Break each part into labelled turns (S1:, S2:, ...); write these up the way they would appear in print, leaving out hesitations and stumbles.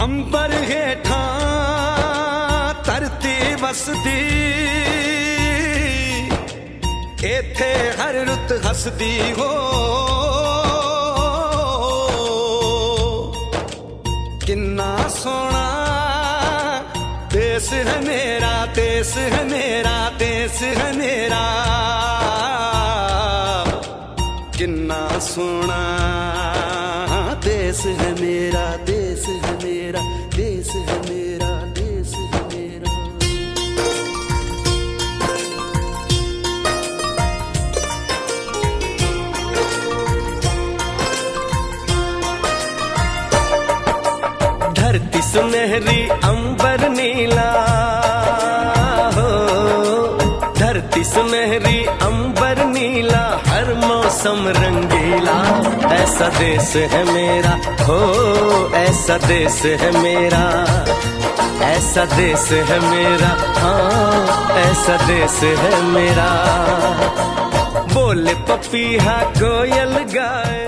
S1: अंबर हेठा धरती वसदी एथे हर रुत हसदी हो किन्ना सोना देश है मेरा देश है मेरा देश है मेरा किन्ना सोना देश है मेरा देश है मेरा देश है मेरा देश है मेरा। धरती सुनहरी अंबर नीला हो धरती सुनहरी अंबर नीला हर मौसम रंगीला ऐसा देश है मेरा हो ऐसा देश है मेरा ऐसा देश है मेरा हाँ ऐसा देश है मेरा। बोले पपीहा कोयल गाए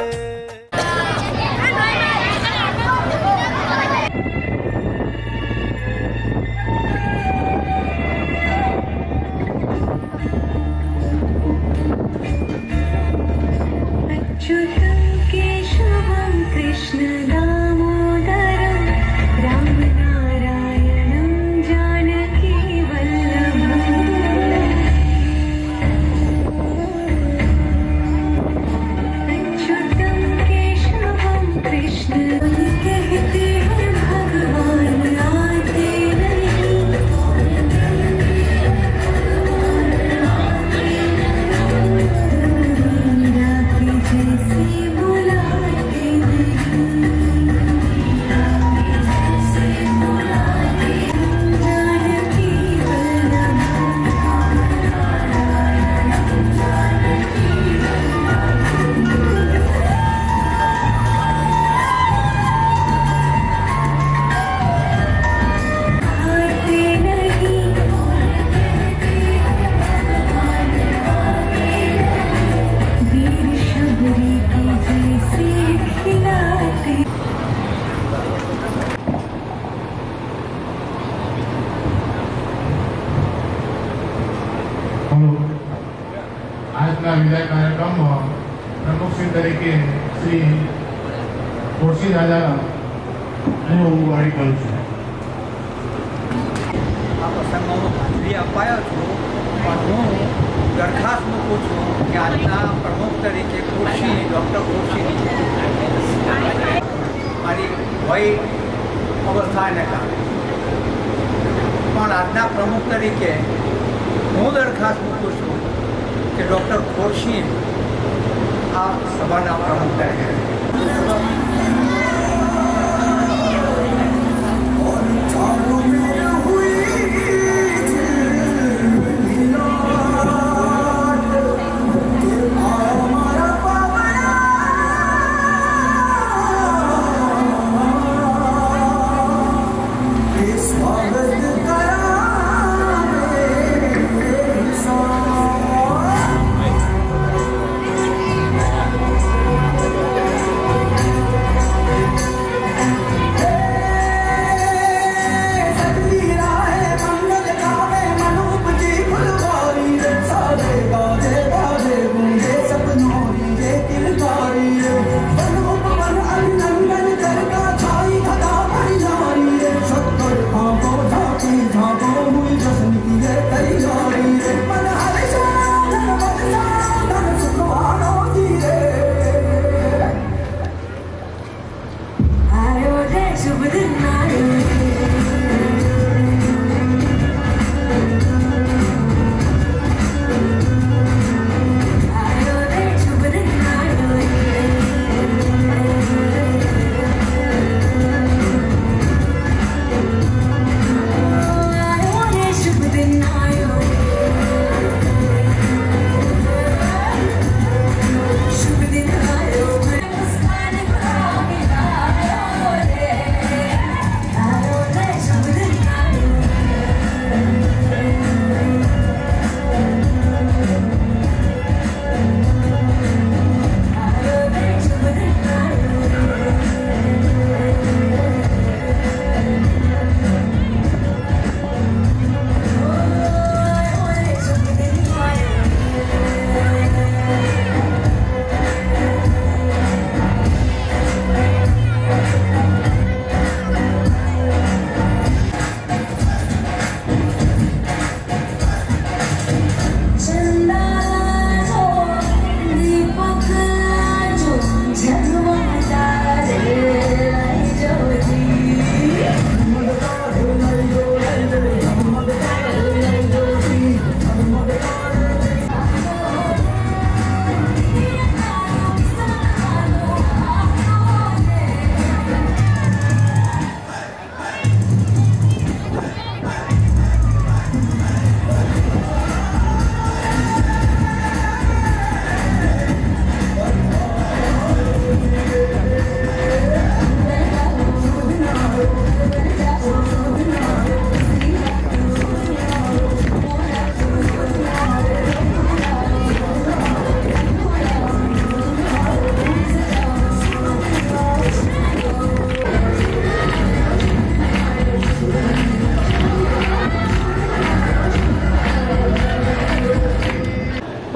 S2: આજના વિદાય કાર્યક્રમમાં પ્રમુખશ્રી તરીકે શ્રી ખોરશી દાદાને હું વાળી કરું છું।
S3: આ પ્રસંગમાં હું હાજરી અપાયો છું પણ હું દરખાસ્ત મૂકું છું કે આજના પ્રમુખ તરીકે ખોરશી ડૉક્ટર ખોરશીની મારી વય અવસ્થાને કારણે પણ આજના પ્રમુખ તરીકે હું દરખાસ્ત મૂકું છું કે ડૉક્ટર ખોરશી આ સભાના પ્રમુખ તરીકે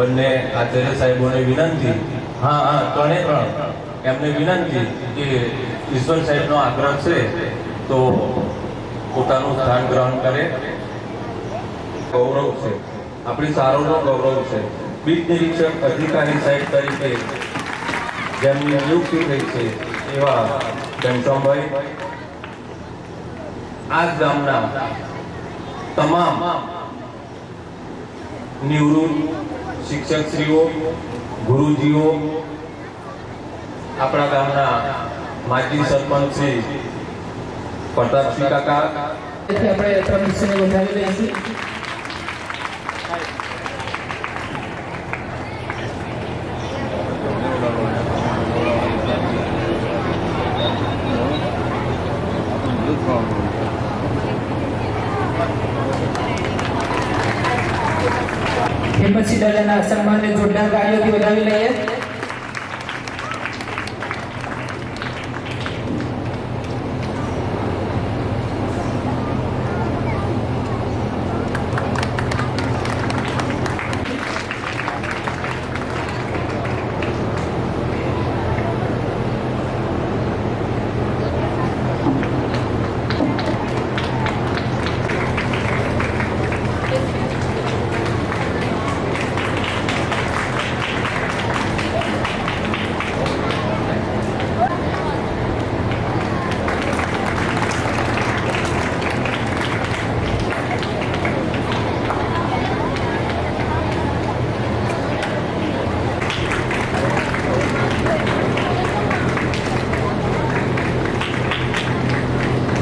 S4: બંને આચાર્ય સાહેબોને વિનંતી, હા ત્રણે ત્રણ એમને વિનંતી કે ઈશ્વર સાહેબનો આગ્રહ છે તો પોતાનું સ્થાન ગ્રહણ કરે. ગૌરવ છે, આપણી શાળાનો ગૌરવ છે. બીજ નિરીક્ષક અધિકારી સાહેબ તરીકે જેમની નિયુક્તિ થઈ છે એવા ઘનશ્યામભાઈ, આ ગામના તમામ નિવૃત્ત શિક્ષકશ્રીઓ, ગુરુજીઓ, આપણા ગામના માજી સરપંચ શ્રી પ્રતાપસિંહ કાકા,
S5: આપણે પ્રમિશને વધાવી લઈશું. હિંમતસિંહ દાદાના સન્માનને જોરદાર તાળીઓથી વધાવી લઈએ.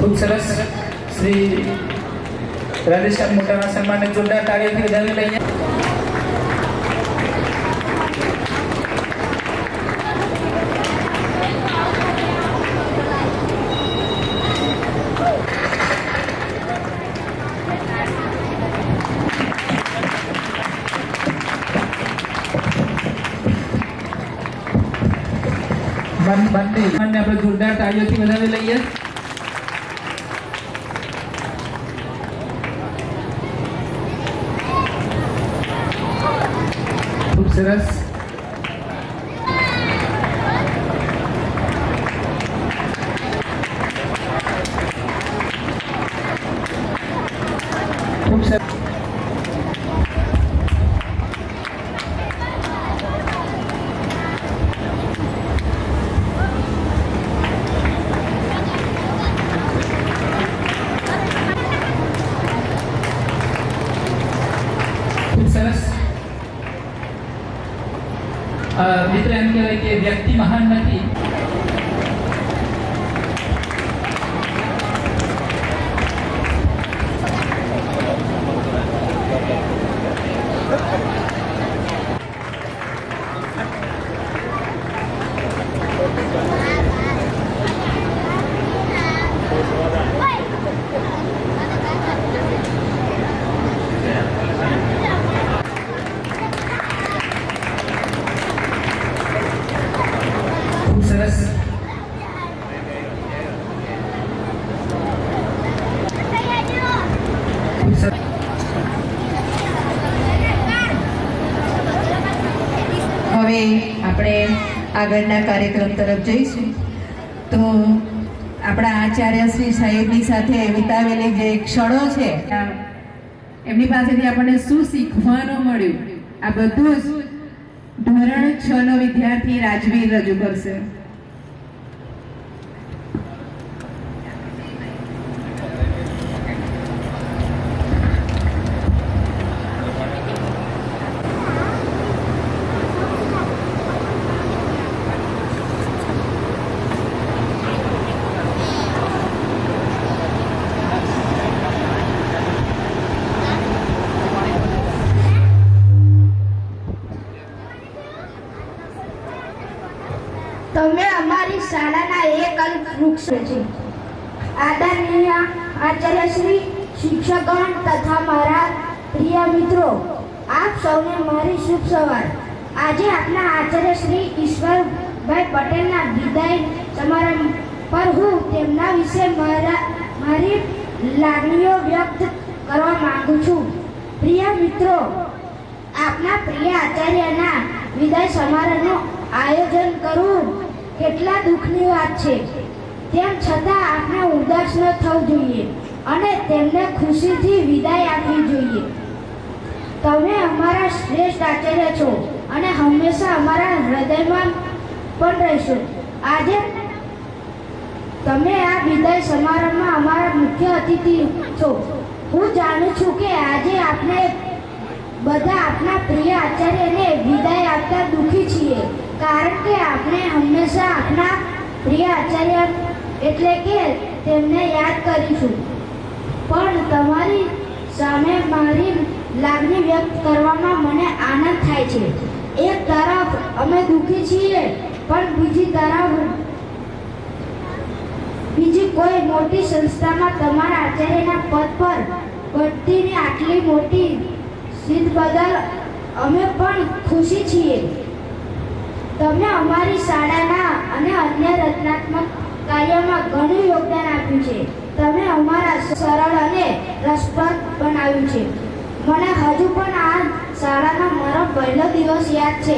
S5: ખૂબ સરસ. શ્રી રાધેશ્યામ મોટાના સન્માનને જોરદાર તાળીઓથી વધાવી લઈએ. બંને આપણે જોરદાર તાળીઓથી વધાવી લઈએ. ખૂબ સરસ. ખૂબ સરસ. સરસ. મિત્ર એમ કહેવાય કે વ્યક્તિ મહાન નથી, સરસ.
S6: હવે આપણે આગળના કાર્યક્રમ તરફ જઈશું. તો આપણા આચાર્ય શ્રી સાહેબની સાથે વિતાવેલી જે ક્ષણો છે, એમની પાસેથી આપણને શું શીખવાનું મળ્યું, આ બધું જ ધોરણ 6 નો વિદ્યાર્થી રાજવીર રજૂ કરશે.
S7: તમે અમારી શાળાના એક અલ્પ વૃક્ષ છે. આદરણીય આચાર્ય શ્રી, શિક્ષકગણ તથા મારા પ્રિય મિત્રો, આપ સૌને મારી શુભ સવાર. આજે આપના આચાર્ય શ્રી ઈશ્વરભાઈ પટેલના વિદાય સમારંભ પર હું તેમના વિશે મારી લાગણીઓ વ્યક્ત કરવા માંગુ છું. પ્રિય મિત્રો, આપના પ્રિય આચાર્યના વિદાય સમારોહનું આયોજન કરવું કેટલા દુઃખની વાત છે. તેમ છતાં આપણે ઉદાસ ન થવું જોઈએ અને તેમને ખુશીથી વિદાય આપવી જોઈએ. તમે અમારા શ્રેષ્ઠ આચાર્ય છો અને હંમેશા અમારા હૃદયમાં પણ રહેશો. આજે તમે આ વિદાય સમારોહમાં અમારા મુખ્ય અતિથિ છો. હું જાણું છું કે આજે આપણે બધા આપણા પ્રિય આચાર્યને વિદાય આપતા દુઃખી છીએ, કારણ કે આપણે હંમેશા આપણા પ્રિય આચાર્ય એટલે કે તેમને યાદ કરીશું. પણ તમારી સામે મારી લાગણી વ્યક્ત કરવામાં મને આનંદ થાય છે. એક તરફ અમે દુઃખી છીએ, પણ બીજી કોઈ મોટી સંસ્થામાં તમારા આચાર્યના પદ પર બઢતીની આટલી મોટી સિદ્ધ બદલ અમે પણ ખુશી છીએ. તમે અમારી શાળાના અને અન્ય રચનાત્મક કાર્યમાં ઘણું યોગદાન આપ્યું છે. તમે અમારા સરળ અને રસપ્રદ બનાવ્યું છે. મને હજુ પણ આ શાળાનો મારો પહેલો દિવસ યાદ છે.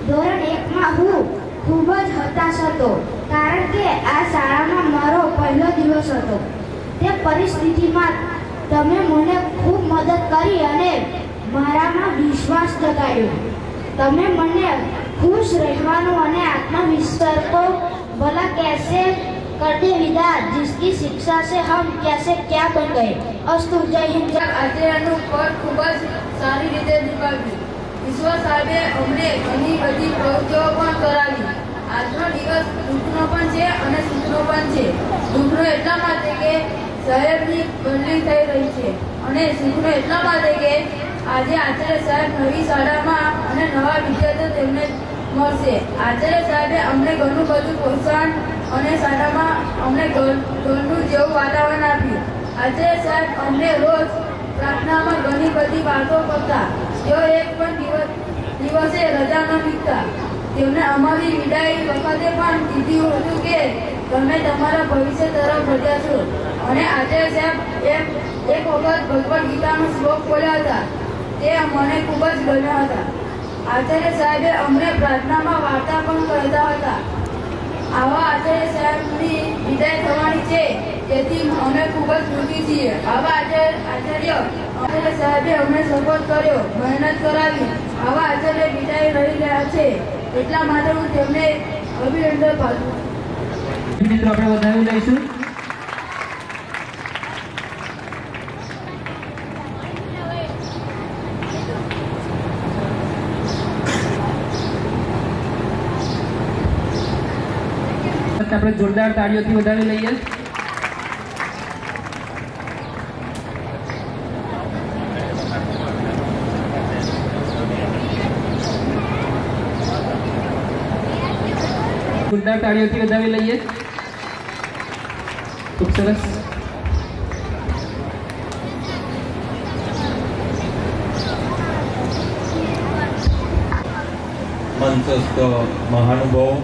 S7: ધોરણ 1માં હું ખૂબ જ હતાશ હતો, કારણ કે આ શાળામાં મારો પહેલો દિવસ હતો. તે પરિસ્થિતિમાં તમે મને ખૂબ મદદ કરી અને મારામાં વિશ્વાસ જગાડ્યો. તમે મને खुश रहवानो અને आत्मविश्वास को भला कैसे करते विदा जिसकी शिक्षा से हम कैसे क्या बन गए. अस्तु जय हिंद.
S8: આચાર્યનું પદ ખૂબ જ સારી રીતે નિભાવ્યું. ઈશ્વર સાહેબે અમને ઘણી બધી પ્રવૃત્તિઓ પણ કરાવી. આજનો દિવસ દુઃખનો પણ છે અને સુખનો પણ છે. દુઃખનો એટલા માટે કે શહેરની બદલી થઈ રહી છે અને સુખનો એટલા માટે કે આજે આચાર્ય સાહેબ નવી શાળામાં અને નવા વિદ્યાર્થીઓ તેમને મળશે. આચાર્ય સાહેબે અમને ઘણું બધું પ્રોત્સાહન અને શાળામાં અમને ઘરનું જેવું વાતાવરણ આપ્યું. આચાર્ય સાહેબ અમને રોજ પ્રાર્થનામાં ઘણી બધી વાતો કરતા. તેઓ એક પણ દિવસે રજા ન મૂકતા. તેમણે અમારી વિદાય વખતે પણ કીધું હતું કે તમે તમારા ભવિષ્ય તરફ વધ્યા છો. અને આચાર્ય સાહેબ એક વખત ભગવદ્ ગીતાનો શ્લોક બોલ્યા હતા. તે મને ખૂબ જ ગમ્યા હતા. આચાર્ય સાહેબે અમને પ્રાર્થનામાં વાર્તા પણ કહેતા હતા. આવા આચાર્ય સાહેબની વિદાય થવાની છે, તેથી અમે ખૂબ જ દુઃખી છીએ. આવા આચાર્ય સાહેબે અમને સપોર્ટ કર્યો, મહેનત કરાવી. આવા આચાર્ય વિદાય રહી રહ્યા છે, એટલા માટે હું તેમને અભિનંદન પાઠવું.
S5: મિત્રો આપણે વધાવી લઈશું. આપણે જોરદાર તાળીઓથી વધાવી લઈએ. જોરદાર તાળીઓથી વધાવી લઈએ. ખૂબ સરસ.
S4: મંચસ્થ મહાનુભાવો,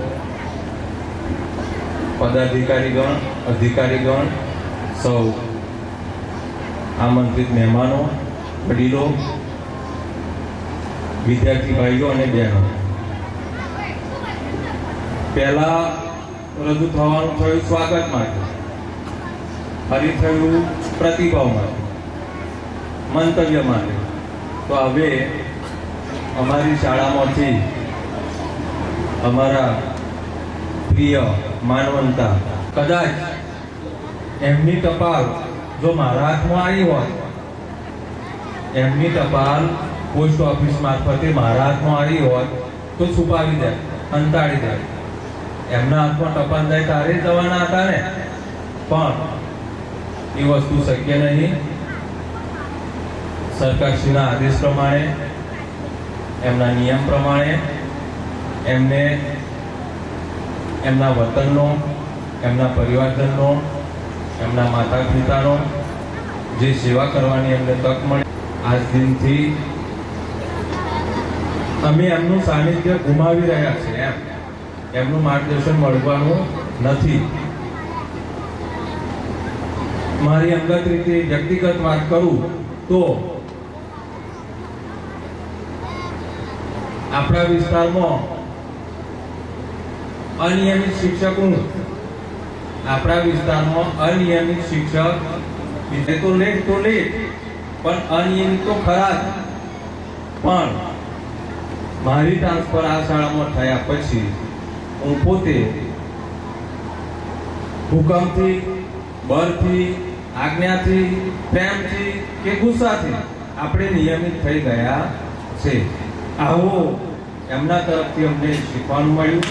S4: પદાધિકારીગણ, અધિકારીગણ, સૌ આમંત્રિત મહેમાનો, વડીલો, વિદ્યાર્થી ભાઈઓ અને બહેનો, પહેલા રજૂ થવાનું થયું સ્વાગત માટે, ફરી થયું પ્રતિભાવ માટે, મંતવ્ય માટે. તો હવે અમારી શાળામાંથી અમારા પ્રિય માનવંતા, કદાચ એમની ટપાલ જો મારા હાથમાં આવી હોત, એમની ટપાલ પોસ્ટ ઓફિસ મારફતે મારા હાથમાં આવી હોત તો છુપાવી દે, અંતાડી દે. એમના હાથમાં ટપાલ જાય તારે જવાના હતા ને, પણ એ વસ્તુ શક્ય નહીં. સરકારશ્રીના આદેશ પ્રમાણે, એમના નિયમ પ્રમાણે એમને એમના વતનનો, એમના પરિવારજનનો, એમના માતા પિતાનો જે સેવા કરવાની એમને તક મળી, આજ દિનથી અમે એમનું સાનિધ્ય ગુમાવી રહ્યા છીએ. એમનું માર્ગદર્શન મળવાનું નથી. મારી અંગત રીતે વ્યક્તિગત વાત કરું તો
S9: આપણા વિસ્તારમાં અનિયમિત શિક્ષક હું. આપણા વિસ્તારમાં અનિયમિત શિક્ષક તો લેટ પણ અનિયમિત તો ખરા જ. પણ મારી ટ્રાન્સફર આ શાળામાં થયા પછી હું પોતે હુકમથી, બળથી, આજ્ઞાથી, પ્રેમથી કે ગુસ્સાથી આપણે નિયમિત થઈ ગયા છે. આવો એમના તરફથી અમને શીખવાનું મળ્યું,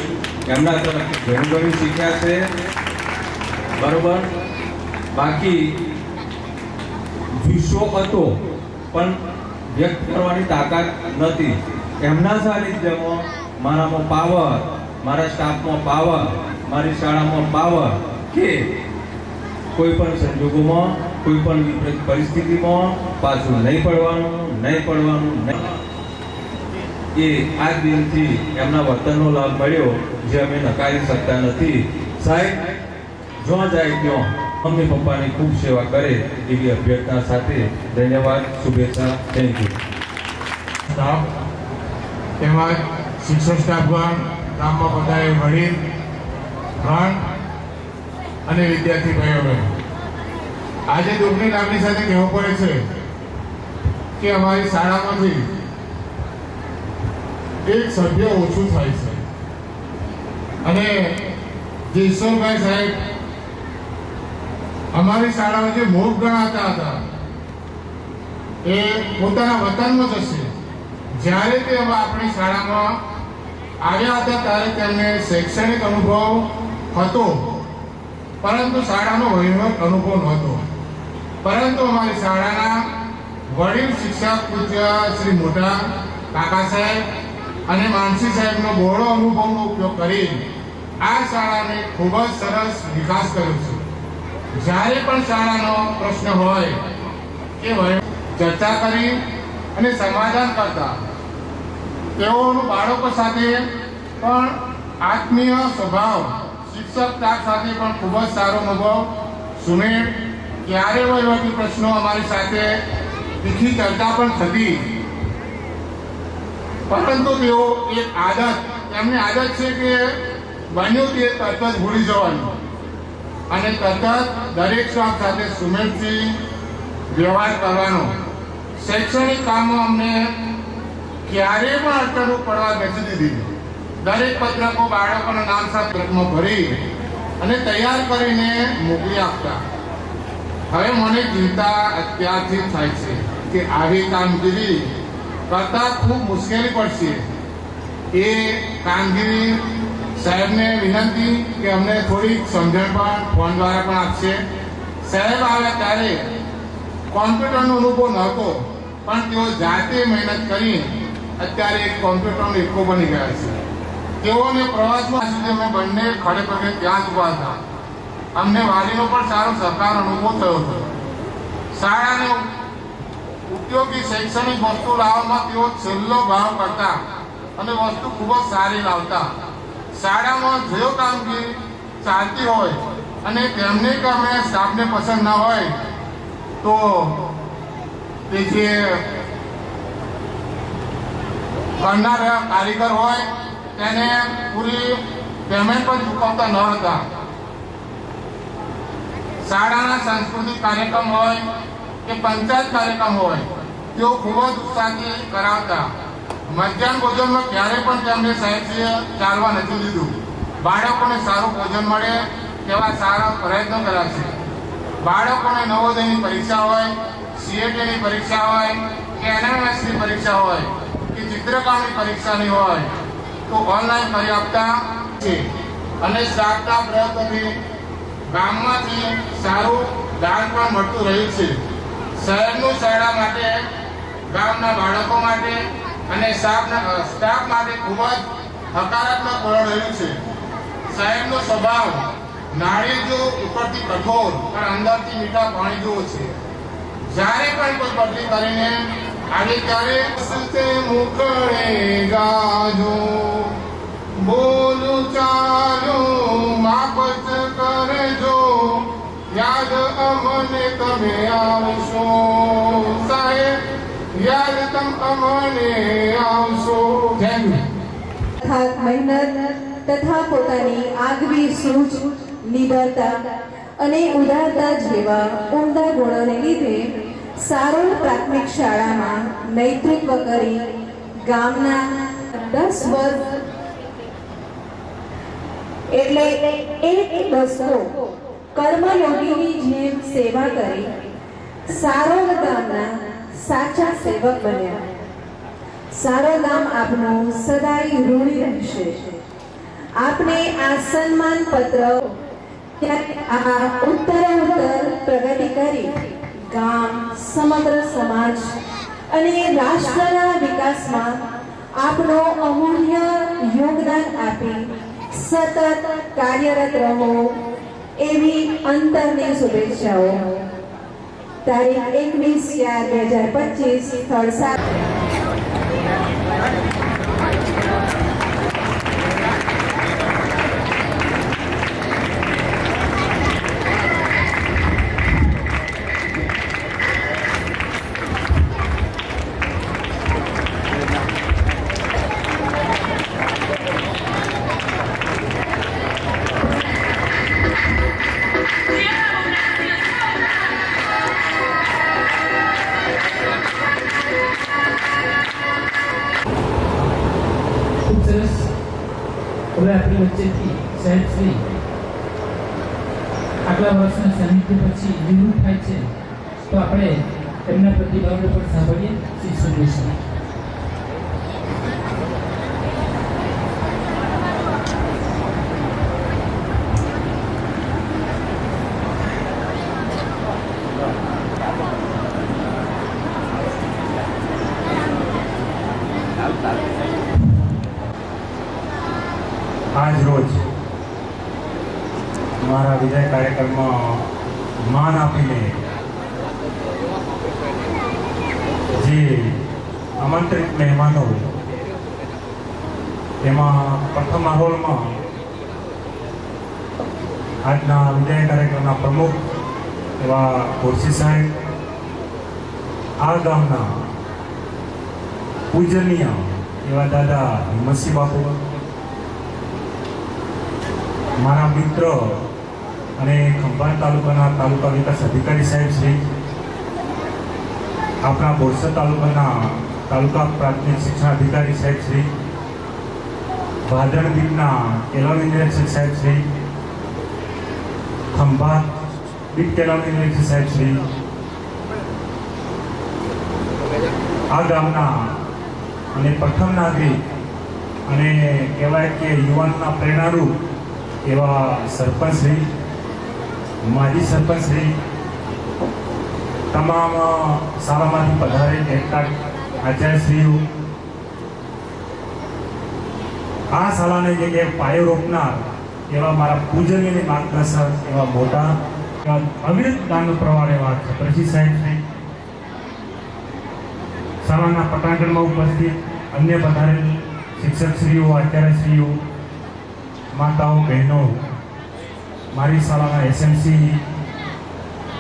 S9: એમના તરફથી ઘણું ઘણું શીખ્યા છે. બરોબર. બાકી જુસ્સો હતો પણ વ્યક્ત કરવાની તાકાત નથી. એમના સાનિધ્યમાં મારામાં પાવર, મારા સ્ટાફમાં પાવર, મારી શાળામાં પાવર કે કોઈ પણ સંજોગોમાં, કોઈ પણ વિપરીત પરિસ્થિતિમાં પાછું નહીં પડવાનું. એ આજ દિનથી એમના વર્તનનો લાભ મળ્યો જે અમે નકારી શકતા નથી. સાહેબ જો જાય ત્યાં મમ્મી પપ્પાની ખૂબ સેવા કરે એવી અભ્યર્થના સાથે ધન્યવાદ, શુભેચ્છા. Thank you.
S2: સ્ટાફ તેમજ શિક્ષક સ્ટાફગણ, ગામમાં બધાએ વડીલ ગણ અને વિદ્યાર્થી ભાઈઓ બહેનો, આજે દુઃખની લાગણી સાથે કહેવું પડે છે કે અમારી શાળામાંથી એક સભ્ય ઓછું થાય છે. અને જે ઈશ્વરભાઈ સાહેબ અમારી શાળામાં જે મૂળ ગણાતા હતા એ પોતાના વતનમાં જ હશે. જ્યારે તે આપણી શાળામાં આવ્યા હતા ત્યારે તેમને શૈક્ષણિક અનુભવ હતો, પરંતુ શાળાનો વહીવટ અનુભવ નહોતો. પરંતુ અમારી શાળાના વડીલ શિક્ષક પૂજ્ય શ્રી મોટા કાકા સાહેબ અને માનસી સાહેબનો બહોળો અનુભવનો ઉપયોગ કરી આ શાળાને ખૂબ જ સરસ વિકાસ કર્યો છે. જ્યારે પણ શાળાનો પ્રશ્ન હોય કે ચર્ચા કરી અને સમાધાન કરતા, તેઓનું બાળકો સાથે પણ આત્મીય સ્વભાવ, શિક્ષક સ્ટાફ સાથે પણ ખૂબ જ સારો અનુભવ. સુમેળ ક્યારે વહીવટી પ્રશ્નો અમારી સાથે તીખી ચર્ચા પણ થતી, પરંતુ તેઓ એક આદત, એમની આદત છે કે બન્યું તે તરત જ ભૂલી જવાનું અને તરત દરેક સ્ટાફ સાથે સુમેળથી વ્યવહાર કરવાનો. શૈક્ષણિક કામો અમને ક્યારેય પણ અડચણો પડવા નથી દીધી. દરેક પત્રકો બાળકોના નામ સાથે પત્રકમાં ભરી અને તૈયાર કરીને મોકલી આપતા. હવે મને ચિંતા અત્યારથી થાય છે કે આવી કામગીરી કરતા ખૂબ મુશ્કેલી પડશે. એ કામગીરી સાહેબને વિનંતી કે અમને થોડીક સમજણ પણ ફોન દ્વારા પણ આપશે. સાહેબ આવ્યા ત્યારે કોમ્પ્યુટરનો અનુભવ નહોતો, પણ તેઓ જાતે મહેનત કરી અત્યારે એક કોમ્પ્યુટરનો એકો બની ગયા છે. તેઓને પ્રવાસમાં સુધી અમે બંને ખડે પગે ત્યાં જ ઊભા હતા. અમને વાલીનો પણ સારો સહકાર અનુભવ થયો હતો. શાળાને ઉપયોગી શૈક્ષણિક વસ્તુ લાવવામાં તેઓ છેલ્લો ભાવ કરતા અને વસ્તુ ખૂબ જ સારી લાવતા. શાળામાં જો કામગીરી ચાલતી હોય અને તેમને કે અમે સ્ટાફને પસંદ ના હોય તો તે જે કરનાર કારીગર હોય તેને પૂરી પેમેન્ટ પણ ચૂકવતા ન હતા. શાળાના સાંસ્કૃતિક કાર્યક્રમ હોય કે પંચાયત કાર્યક્રમ હોય તેઓ ખૂબ જ ઉત્સાહથી કરાવતા. મધ્યાહન ભોજનમાં ક્યારે પણ તેમને સાહેબશ્રીએ ચાલવા નથી દીધું. બાળકોને સારું ભોજન મળે તેવા સારા પ્રયત્નો કર્યા છે. બાળકોને નવોદયની પરીક્ષા હોય, CATની પરીક્ષા હોય કે NMSની પરીક્ષા હોય કે ચિત્રકામની પરીક્ષાની હોય તો ઓનલાઈન કરી આપતા છે. અને સ્ટાફના પ્રયત્નોથી ગામમાંથી સારું દાન પણ મળતું રહ્યું છે. શહેરનું શાળા માટે, ગામના બાળકો માટે અને સ્ટાફ માટે ખૂબ જ હકારાત્મક વલણ રહ્યું છે. સાહેબનો સ્વભાવ નાળિયેર જેવો ઉપરથી કઠોર પણ અંદરથી મીઠા પાણી જેવો છે. જ્યારે પણ કોઈ બદલી કરીને આવે ત્યારે મુખડે ગાજો બોલું ચાલું માપ જ કરજો, યાદ અમને તમે આવશો સાહેબ, યાદ તમ અમને આવશો. Thank you.
S6: અથાગ મહેનત તથા પોતાની આગવી સૂઝ, નિડરતા અને ઉદારતા જેવા ઉમદા ગુણોને લીધે સારોલ પ્રાથમિક શાળામાં નેતૃત્વ કરી ગામના 10 વર્ષ એટલે એક દસકો કર્મયોગીની જેમ સેવા કરી સારોલ ગામના સાચા સેવક બન્યા. સારોલ ગામ આપનું સદાય ઋણી રહેશે. આપને આ સન્માન પત્ર આ ઉત્તરોત્તર પ્રગતિ કરી ગામ, સમગ્ર સમાજ અને રાષ્ટ્રના વિકાસમાં આપનો અમૂલ્ય યોગદાન આપી સતત કાર્યરત રહો એવી અંતરની શુભેચ્છાઓ. તારીખ 21/4/2025 સ્થળ
S5: હવે આપણી વચ્ચેથી સાહેબ શ્રી આટલા વર્ષના સાનિધ્ય પછી નિવૃત્ત થાય છે, તો આપણે એમના પ્રતિભાવને પણ સાંભળીએ. શ્રી સુરેશ
S10: આજ રોજ મારા વિદાય કાર્યક્રમમાં માન આપીને જે આમંત્રિત મહેમાનો, તેમાં પ્રથમ માહોલમાં આજના વિદાય કાર્યક્રમના પ્રમુખ એવા ખુરશી સાહેબ, આ ગામના પૂજનીય એવા દાદા હિંમતસિંહ બાપુ, મારા મિત્ર અને ખંભાત તાલુકાના તાલુકા વિકાસ અધિકારી સાહેબ શ્રી, આપણા બોરસદ તાલુકાના તાલુકા પ્રાથમિક શિક્ષણ અધિકારી સાહેબ શ્રી, ભાદરણ દીપના કેળવણી નિરીક્ષક સાહેબ શ્રી, ખંભાત દીપ કેળવણી નિરીક્ષક સાહેબ શ્રી, આ ગામના અને પ્રથમ નાગરિક અને કહેવાય કે યુવાનના પ્રેરણારૂપ એવા સરપંચ શ્રી, માજી સરપંચ શ્રી, તમામ શાળામાંથી પધારેલ આચાર્યશ્રીઓ, આ શાળાને જગ્યાએ પાયો રોપનાર એવા મારા પૂજનીય માર્ગદર્શક એવા મોટા અવિરત દાનનો પ્રવાહ એવા છત્રજી સાહેબ શ્રી, શાળાના પટાંગણમાં ઉપસ્થિત અન્ય પધારેલ શિક્ષકશ્રીઓ, આચાર્યશ્રીઓ, માતાઓ, બહેનો, મારી શાળાના એસએમસી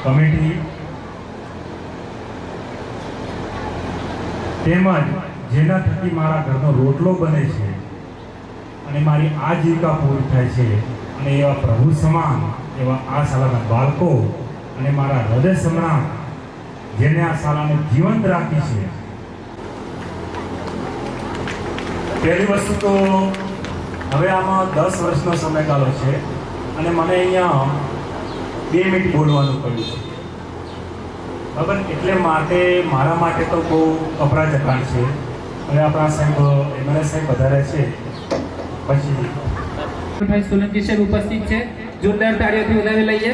S10: કમિટી તેમજ જેના થકી મારા ઘરનો રોટલો બને છે અને મારી આજીવિકા પૂરી થાય છે, અને એવા પ્રભુ સમાન એવા આ શાળાના બાળકો અને મારા હૃદય સમ્રાટ જેને આ શાળાને જીવંત રાખી છે. પહેલી વસ્તુ તો હવે આમાં 10 વર્ષનો સમયગાળો છે અને મને અહીંયા 2 મિનિટ બોલવાનું કહ્યું છે, બરાબર. એટલે મારા માટે તો બહુ કપરા ચકાણ છે. હવે આપણા સાહેબ એમએલએ સાહેબ વધારે છે, પછી
S5: સોલંકી સાહેબ ઉપસ્થિત છે, જોરદાર તાળીઓથી વધાવી લઈએ.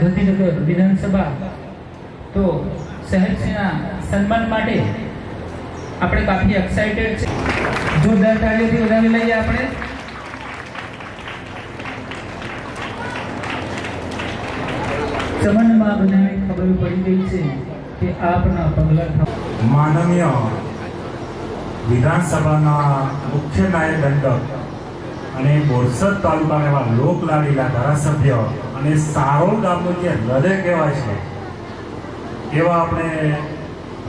S5: ગાંધીનગર વિધાનસભા તો સાહેબશ્રીના સન્માન માટે આપણે કાફી એક્સાઇટેડ છે. જોરદાર તાળીઓથી વધાવી લઈએ આપણે. ચમનમાં બધાને ખબર પડી ગઈ છે કે આપના પગલા
S10: માનનીય વિધાનસભાના મુખ્ય ન્યાય દંડક અને બોરસદ તાલુકાના એવા લોકલાડીલા ધારાસભ્ય અને સારોલ ગામનું જે હૃદય કહેવાય છે એવા આપણે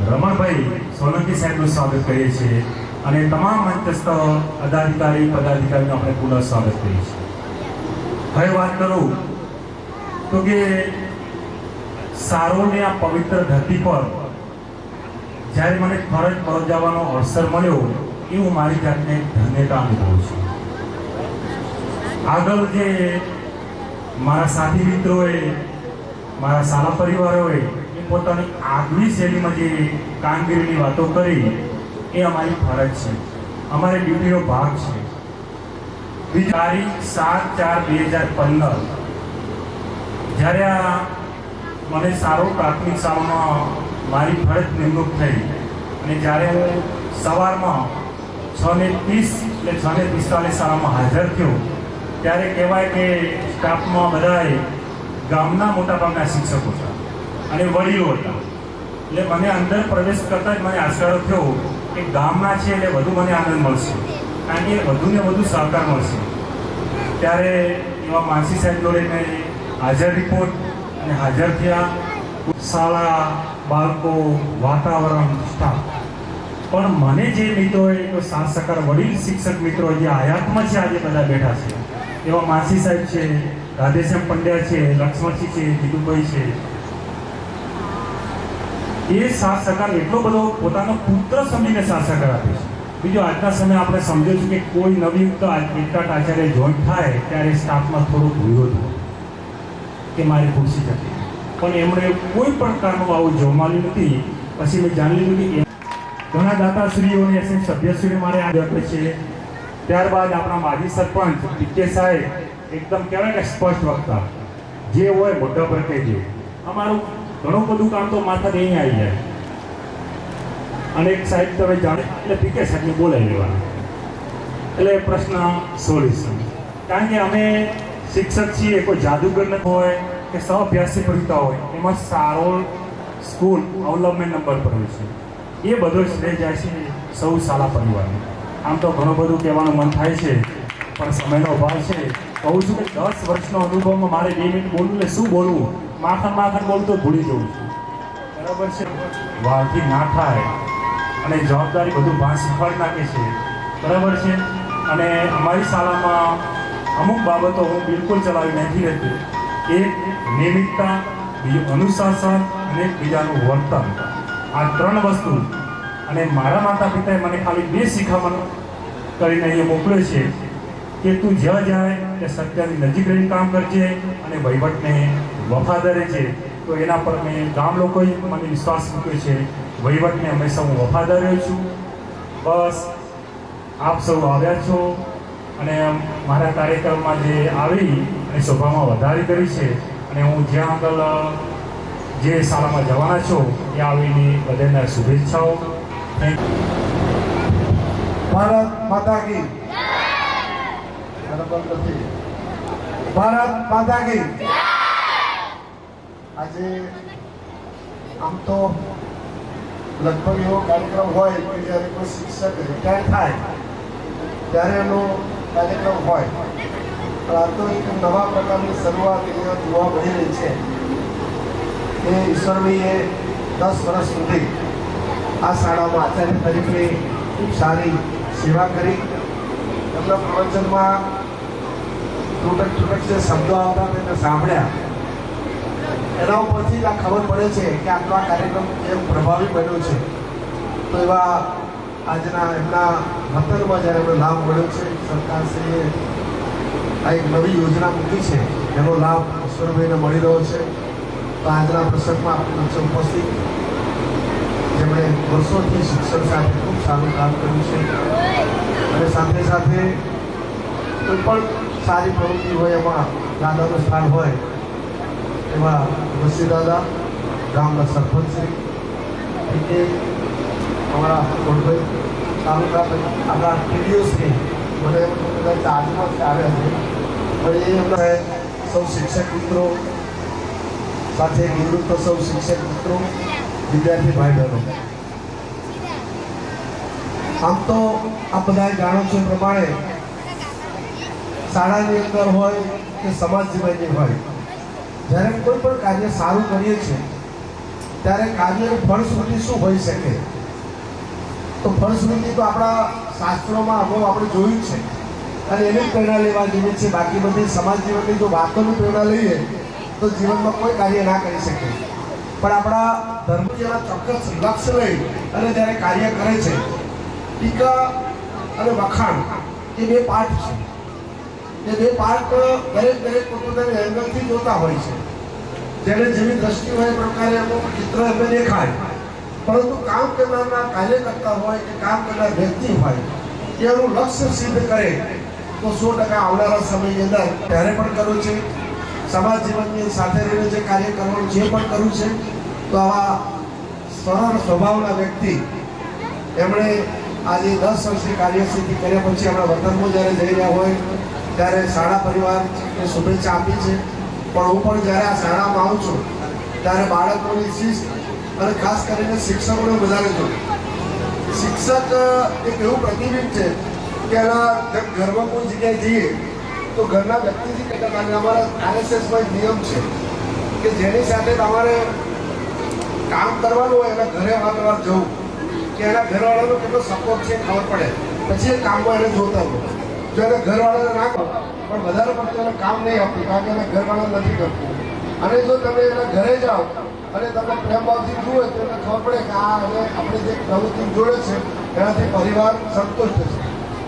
S10: રમણભાઈ સોલંકી સાહેબનું સ્વાગત કરીએ છીએ અને તમામ મંચસ્થ પદાધિકારીનું આપણે પુનઃ સ્વાગત કરીએ છીએ. હવે વાત કરું તો કે સારોલની આ પવિત્ર ધરતી પર જ્યારે મને ફરજ બજાવવાનો અવસર મળ્યો એ હું મારી જાતને ધન્યતા અનુભવું છું. આગળ જે મારા સાથી મિત્રોએ મારા સારા પરિવારોએ એ પોતાની આગવી શૈલીમાં જે કામગીરીની વાતો કરી એ અમારી ફરજ છે, અમારી ડ્યુટીનો ભાગ છે. બીજી તારીખ 7/4/2015 જ્યારે આ મને સારો પ્રાથમિક શાળામાં મારી ફરજ નિમણૂક થઈ અને જ્યારે હું સવારમાં 6:30 એટલે 6:45 શાળામાં હાજર થયો ત્યારે કહેવાય કે સ્ટાફમાં બધાએ ગામના મોટાભાગના શિક્ષકો હતા અને વડીલો હતા. એટલે મને અંદર પ્રવેશ કરતાં જ મને આશરો થયો કે ગામના છે એટલે વધુ મને આનંદ મળશે, કારણ કે વધુને વધુ સહકાર મળશે. ત્યારે એવા માનસી સાહેબ જોડે મેં હાજર રિપોર્ટ અને હાજર થયા. શાળા, બાળકો, વાતાવરણ, સ્ટાફ. પણ મને જે મિત્રોએ તો સાથ સહકાર વડીલ શિક્ષક મિત્રો જે આયાતમાં છે આજે બધા બેઠા છે એવા માસી સાહેબ છે, રાધેશ્યામ પંડ્યા છે, લક્ષ્મણસિંહ છે, જીતુભાઈ છે, એ સાથ સહકાર એટલો બધો પોતાનો પુત્ર સમજીને સાથ સહકાર આપે છે. બીજો આજના સમયે આપણે સમજ્યો છું કે કોઈ નવયુક્ત એકાટ આચાર્ય જોઈન્ટ થાય ત્યારે સ્ટાફમાં થોડુંક વિરોધ હોય કે મારી ખુરશી જતી, પણ એમણે કોઈ પ્રકારનું આવું જોમાલ્યું નથી. પછી મેં જાણી લીધું કે ઘણા દાતાશ્રીઓ અને એસએમ સભ્યશ્રીઓ મારે આ આપે છે. ત્યારબાદ આપણા માજી સરપંચ ટીકે સાહેબ એકદમ કહેવાય કે સ્પષ્ટ વક્તા, જે હોય મોઢા પર કહેજો. અમારું ઘણું બધું કામ તો માથાથી અહીં આવી જાય અને એક સાહેબ તમે જાણે એટલે ટીકે સાહેબને બોલાવી લેવાના એટલે પ્રશ્ન સોલ્યુશન. કારણ કે અમે શિક્ષક છીએ, કોઈ જાદુગર ન હોય કે સહઅભ્યાસી પરીક્ષા હોય, એમાં સારોલ સ્કૂલ અવલંબન નંબર પર હોય છે. એ બધો શ્રેય જાય છે સૌ શાળા પરિવારને. આમ તો ઘણું બધું કહેવાનું મન થાય છે પણ સમયનો અભાવ છે. કહું છું કે 10 વર્ષનો અનુભવમાં મારે 2 મિનિટ બોલવું ને શું બોલવું, માખણ બોલું તો ભૂલી જવું છું. બરાબર છે, વાળથી ના થાય અને જવાબદારી બધું ભાન શીખવાડી નાખે છે. બરાબર છે. અને અમારી શાળામાં અમુક બાબતો હું બિલકુલ ચલાવી નથી રહેતી. એક નિયમિતતા, બીજું અનુશાસન અને બીજાનું વર્તન. આ 3 વસ્તુ. અને મારા માતા પિતાએ મને ખાલી 2 શીખામણ કરીને અહીંયા મોકલ્યો છે કે તું જ્યાં જાય તે સત્યની નજીક રહીને કામ કરજે અને વહીવટને વફાદાર છે. તો એના પર મેં ગામ લોકોએ મને વિશ્વાસ મૂક્યો છે. વહીવટને હંમેશા હું વફાદાર રહ્યો છું. બસ આપ સૌ આવ્યા છો અને મારા કાર્યક્રમમાં જે આવી અને શોભામાં વધારી કરી છે અને હું જ્યાં આગળ જે શાળામાં જવાના છો ત્યાં આવીને બધાને શુભેચ્છાઓ.
S11: ભારત માતા કી ભારત માતા કી. આજે આમ તો લગભગ એવો કાર્યક્રમ હોય કે જ્યારે કોઈ શિક્ષક રિટાયર થાય ત્યારે એનો કાર્યક્રમ હોય, પણ આ તો એક નવા પ્રકારની શરૂઆત અહીંયા જોવા મળી રહી છે કે ઈશ્વરભાઈએ 10 વર્ષ સુધી આ શાળામાં આચાર્ય તરીકે ખૂબ સારી સેવા કરી. એમના પ્રવચનમાં તૂટક જે શબ્દો આવતા તેને સાંભળ્યા, એના ઉપરથી જ આ ખબર પડે છે કે આટલો આ કાર્યક્રમ કેમ પ્રભાવી બન્યો છે. તો એવા આજના એમના વતનમાં જ્યારે એમનો લાભ મળ્યો છે, સરકારશ્રીએ આ એક નવી યોજના મૂકી છે, એનો લાભ ઈશ્વરભાઈને મળી રહ્યો છે. તો આજના પ્રસંગમાં આપણી ઉપસ્થિત જેમણે વર્ષોથી શિક્ષણ સાથે ખૂબ સારું કામ કર્યું છે અને સાથે સાથે કોઈ પણ સારી પ્રવૃત્તિ હોય એમાં દાદાનું સ્થાન હોય એવા વસી દાદા, ગામના સરપંચશ્રી, કે અમારા કોટભાઈ, તાલુકા આપણા ટીડીઓશ્રી, મને કદાચ આજમાં જ આવ્યા છે પણ એ એમના સૌ શિક્ષક મિત્રો, સાથે નિવૃત્ત સૌ શિક્ષક મિત્રો, વિદ્યાર્થી ભાઈ બહેનો, આમ તો આ બધા જાણો છો એ પ્રમાણે શાળાની અંદર હોય કે સમાજ જીવનની હોય, જ્યારે કોઈ પણ કાર્ય સારું કરીએ છીએ ત્યારે કાર્યનું ફળશ્રુતિ શું હોઈ શકે? તો ફળશ્રુતિ તો આપણા શાસ્ત્રોમાં અગાઉ આપણે જોયું છે અને એની જ પ્રેરણા લેવા જેવી છે. બાકી બધી સમાજ જીવનની જો વાતોની પ્રેરણા લઈએ તો જીવનમાં કોઈ કાર્ય ના કરી શકે. પણ આપણા ધર્મ જેવા ચોક્કસ લક્ષ્ય લઈ અને જ્યારે કાર્ય કરે છે, ટીકા અને વખાણ એ બે પાઠ છે. એ બે પાઠ દરેક પોતાના એંગલથી જોતા હોય છે. જેને જેવી દ્રષ્ટિ હોય એ પ્રકારે અમુક ચિત્ર એમને દેખાય, પરંતુ કામ કરનારના કાર્યકર્તા હોય કે કામ કરનાર વ્યક્તિ હોય એનું લક્ષ્ય સિદ્ધ કરે તો 100% આવનારા સમયની અંદર ત્યારે પણ કરવું છે. સમાજ જીવનની સાથે રહીને જે કાર્ય કરવાનું જે પણ કરવું છે, તો આવા સરળ સ્વભાવના વ્યક્તિ એમણે આજે 10 વર્ષની કાર્યસિદ્ધિ કર્યા પછી આપણા વતનમાં જ્યારે જઈ રહ્યા હોય ત્યારે શાળા પરિવારને શુભેચ્છા આપી છે. પણ હું પણ જ્યારે આ શાળામાં આવું છું ત્યારે બાળકોની શિસ્ત અને ખાસ કરીને શિક્ષકોને વધારે જોઉં. શિક્ષક એક એવું પ્રતિબિંબ છે કે એના ઘરમાં કોઈ જગ્યાએ જઈએ તો ઘરના વ્યક્તિથી કહેતા કારણ કે અમારા RSSમાં એક નિયમ છે કે જેની સાથે તમારે કામ કરવાનું હોય એના ઘરે વારંવાર જવું કે એના ઘરવાળાનો કેટલો સપોર્ટ છે ખબર પડે, પછી એ કામમાં એને જોતા હોય. જો એના ઘરવાળાને ના કહો પણ વધારે પડતું એને કામ નહીં આપતું કારણ કે એના ઘરવાળા નથી કરતું. અને જો તમે એના ઘરે જાઓ અને તમે પ્રેમ ભાવથી જુઓ તો એને ખબર પડે કે આ હવે આપણે જે પ્રવૃત્તિ જોડે છે એનાથી પરિવાર સંતુષ્ટ છે.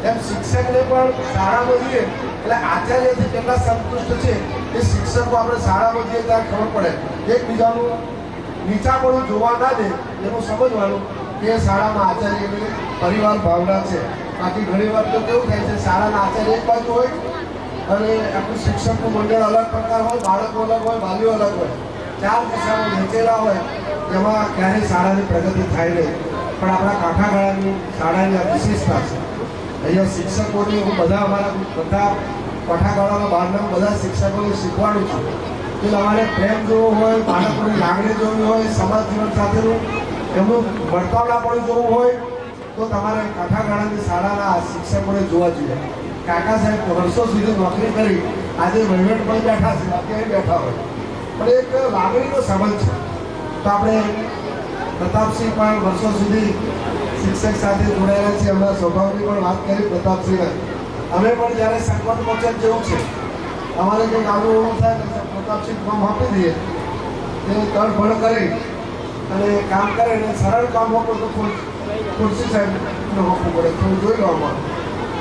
S11: એમ શિક્ષકને પણ શાળામાં જઈએ એટલે આચાર્યથી કેટલા સંતુષ્ટ છે એ શિક્ષકો આપણે શાળામાં જઈએ ત્યારે ખબર પડે. એકબીજાનું નીચાપણું જોવા ના દે એનું સમજવાનું કે શાળામાં આચાર્યની પરિવાર ભાવના છે. બાકી ઘણી વાર તો કેવું થાય છે, શાળાના આચાર્ય એક બાજુ હોય અને આપણું શિક્ષકનું મંડળ અલગ પ્રકાર હોય, બાળકો અલગ હોય, વાલીઓ અલગ હોય, 4 દિશામાં વહેંચેલા હોય, એમાં ક્યારેય શાળાની પ્રગતિ થાય નહીં. પણ આપણા કાંઠાગાળાની શાળાની આ વિશેષતા છે. અહીંયા શિક્ષકોની હું અમારા કાંઠાગાળાના બહારના બધા શિક્ષકોને શીખવાડું છું કે તમારે પ્રેમ જોવો હોય, બાળકોની લાગણી જોવી હોય, સમાજ જીવન સાથેનું એમનું વર્તાવનાપણું જોવું હોય તો તમારે કાંઠાગાળાની શાળાના શિક્ષકોને જોવા જોઈએ. કાકા સાહેબ વર્ષો સુધી નોકરી કરી આજે વહીવટ પણ બેઠા છે, અત્યારે બેઠા હોય, પણ એક લાગણીનો સંબંધ છે. તો આપણે પ્રતાપસિંહ પણ વર્ષો સુધી શિક્ષક સાથે જોડાયેલા છે. એમના સ્વભાવની પણ વાત કરી પ્રતાપસિંહને. અમે પણ જ્યારે સંકટ મોચન જેવું છે અમારે કંઈક આવું એવું થાય તો પ્રતાપસિંહ ફોર્મ આપી દઈએ, તે તડફડ કરી અને કામ કરે અને સરળ કામ હોતું તો ખુરશી સાહેબને હોવું પડે, થોડું જોઈ લો આમાં.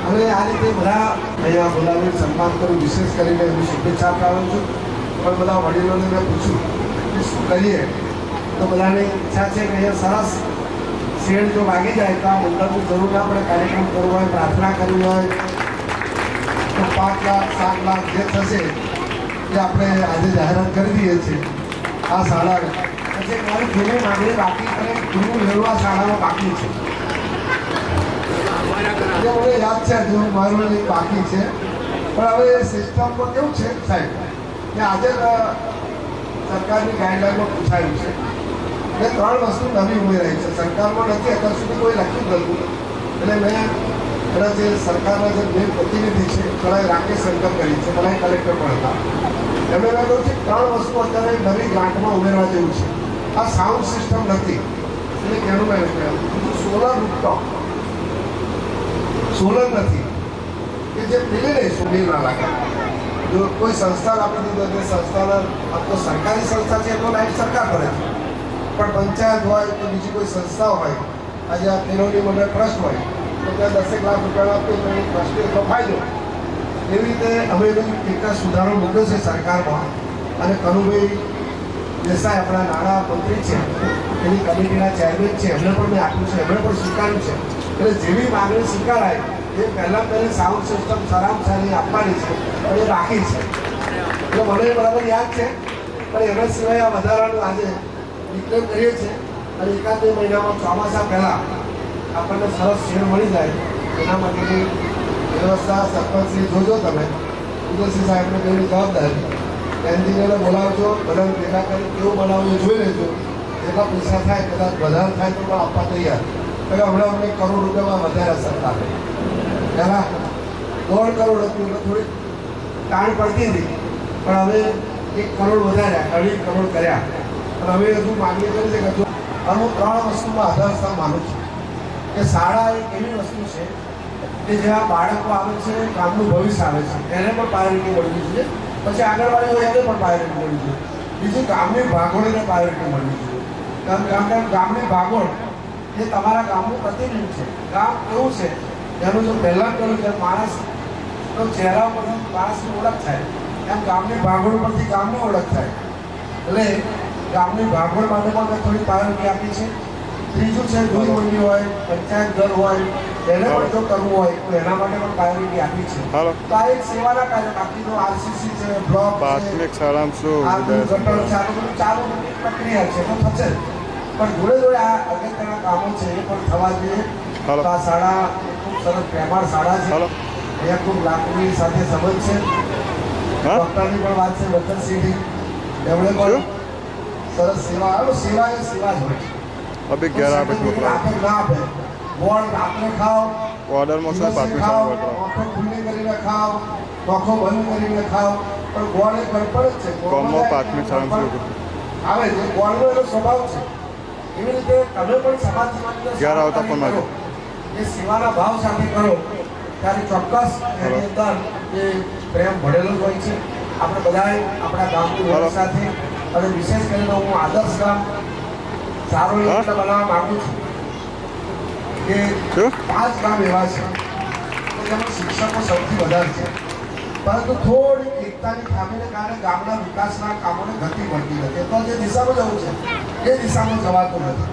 S11: અને આ રીતે બધા અહીંયા બોલાવીને સન્માન કર્યું. વિશેષ કરીને હું શુભેચ્છા આપવાનું છું. પણ બધા વડીલોને મેં પૂછ્યું કે શું કરીએ, તો બધાની ઈચ્છા છે કે અહીંયા સરસ શેડ જો વાગી જાય તો આ મંડળની જરૂર ના પડે. કાર્યક્રમ કરવો હોય, પ્રાર્થના કરવી હોય તો 5 લાખ 7 લાખ જે થશે એ આપણે આજે જાહેરાત કરી દઈએ છીએ. આ શાળા પછી મારી જૂની માંગણી બાકી અને જૂનું લેવું આ શાળામાં બાકી છે. મને યાદ છે હજુ મારું એક બાકી છે. પણ હવે એ સિસ્ટમમાં કેવું છે સાહેબ કે આજે સરકારની ગાઈડલાઈનમાં પૂછાયું છે કે 3 વસ્તુ નવી ઉમેરાઈ છે. સરકારમાં નથી, અત્યાર સુધી કોઈ લખ્યું નથી. એટલે મેં એના જે સરકારના જે મેન પ્રતિનિધિ છે થોડા રાકેશ શંકર કરી છે, મને કલેક્ટર પણ હતા, એમણે મેં કહ્યું છે 3 વસ્તુ અત્યારે નવી ગ્રાન્ટમાં ઉમેરવા જેવું છે. આ સાઉન્ડ સિસ્ટમ નથી એટલે કેનું મેં કહ્યું સોલર રૂપટોપ, સોલર નથી કે જે પેલી નહીં સોલી ના લાગે. જો કોઈ સંસ્થા આપી દીધો તે સંસ્થાના આ તો સરકારી સંસ્થા છે તો લાઈટ સરકાર કરે છે, પણ પંચાયત હોય કે બીજી કોઈ સંસ્થા હોય, આજે આ કેળવણી મંડળ ટ્રસ્ટ હોય તો ત્યાં 10 લાખ રૂપિયા આપીએ તો એ ટ્રસ્ટીનો ફાયદો. એવી રીતે અમે એક સુધારો મૂક્યો છે સરકારમાં. અને કનુભાઈ દેસાઈ આપણા નાણાં મંત્રી છે, એની કમિટીના ચેરમેન છે, એમને પણ મેં આપ્યું છે, એમણે પણ સ્વીકાર્યું છે. એટલે જેવી માગણી સ્વીકારાય એ પહેલી સાઉન્ડ સિસ્ટમ સારામાં સારી આપવાની છે અને રાખી છે. એટલે મને બરાબર યાદ છે, પણ એના સિવાય આ વધારાનું આજે ડિક્લેર કરીએ છીએ. અને 1-2 મહિનામાં ચોમાસા પહેલાં આપણને સરસ શેડ મળી જાય એના માટેની વ્યવસ્થા સરપંચશ્રી જોજો તમે, ઉદયસિંહ સાહેબને કઈ જવાબદારી એન્જિનિયરને બોલાવજો, બધાને ભેગા કરી કેવું બનાવવું એ જોઈ લેજો. જેટલા પૈસા થાય કદાચ વધારે થાય તો પણ આપવા તૈયાર. એટલે હમણાં અમને કરોડ રૂપિયામાં વધારે સરકારે પહેલાં 1.5 કરોડ હતું એટલે થોડી તાણ પડતી હતી, પણ હવે 1 કરોડ વધાર્યા, 2.5 કરોડ કર્યા. અને હવે હજુ માગણી કરી છે કે હજુ હું 3 વસ્તુમાં આધારસ્થાન માનું છું કે શાળા એક એવી વસ્તુ છે કે જ્યાં બાળકો આવે છે, ગામનું ભવિષ્ય આવે છે, એને પણ પ્રાયોરિટી મળવી જોઈએ. પછી આંગણવાડી હોય એને પણ પ્રાયોરિટી મળવી જોઈએ. બીજી ગામની ભાગોળને પ્રાયોરિટી મળવી જોઈએ. કારણ કે ગામની ભાગોળ એ તમારા ગામનું પ્રતિબિંબ છે. ગામ કેવું છે એનું જો પહેલાં કહ્યું કે માણસનો ચહેરા પરથી માણસની ઓળખ થાય, એમ ગામની ભાગોળ પરથી ગામની ઓળખ થાય. એટલે ગામની ભાગોળ માટે પણ મેં થોડી પ્રાયોરિટી આપી છે. ત્રીજું છે દૂધ મંડી હોય, પંચાયત ઘર હોય, એને પણ જો કરવું હોય તો એના માટે પણ પ્રાયોરિટી આપી છે. તો આ એક સેવાના કાર્ય, બાકીનો આરસીસી છે, બ્લોક
S2: પ્રાથમિક શાળામાં શું
S11: ગટર છે, આ બધું ચાલુ પ્રક્રિયા છે તો થશે જ. પણ જોડે જોડે આ અગત્યના કામો છે એ પણ થવા જોઈએ. તો આ શાળા ખૂબ સરસ પ્રેમાળ શાળા છે. અહીંયા ખૂબ લાકડી સાથે સંબંધ છે. ડૉક્ટરની પણ વાત છે, વતનસિંહની, એમણે પણ સરસ સેવા. સેવા એ સેવા જ હોય છે.
S2: અભી 11 બજે
S11: આપે ના આપે, ગોળ રાત્રે ખાઓ,
S2: ઓર્ડરમાં શું પ્રાથમિક શાળા
S11: આંખો ખુલ્લી કરીને ખાઓ, આંખો બંધ કરીને ખાઓ, પણ ગોળ એ ગડપડ જ છે.
S2: કોમો પ્રાથમિક શાળામાં શું
S11: આવે છે, ગોળનો એનો સ્વભાવ છે. એવી રીતે તમે પણ સમાજ
S2: ઘેર આવતા પણ
S11: કરો, એ સેવાના ભાવ સાથે કરો ત્યારે ચોક્કસ એની અંદર એ પ્રેમ ભળેલો જ હોય છે. આપણે બધાએ આપણા ગામની ઓળખ સાથે, અને વિશેષ કરીને હું આદર્શ ગામ સારું એટલે બનાવવા માગું છું કે 5 ગામ એવા છે કે જેમાં શિક્ષકો સૌથી વધારે છે, પરંતુ થોડી એકતાની ખામીને કારણે ગામના વિકાસના કામોને ગતિ મળતી નથી. તો જે દિશામાં જવું છે એ દિશામાં જવાતું નથી.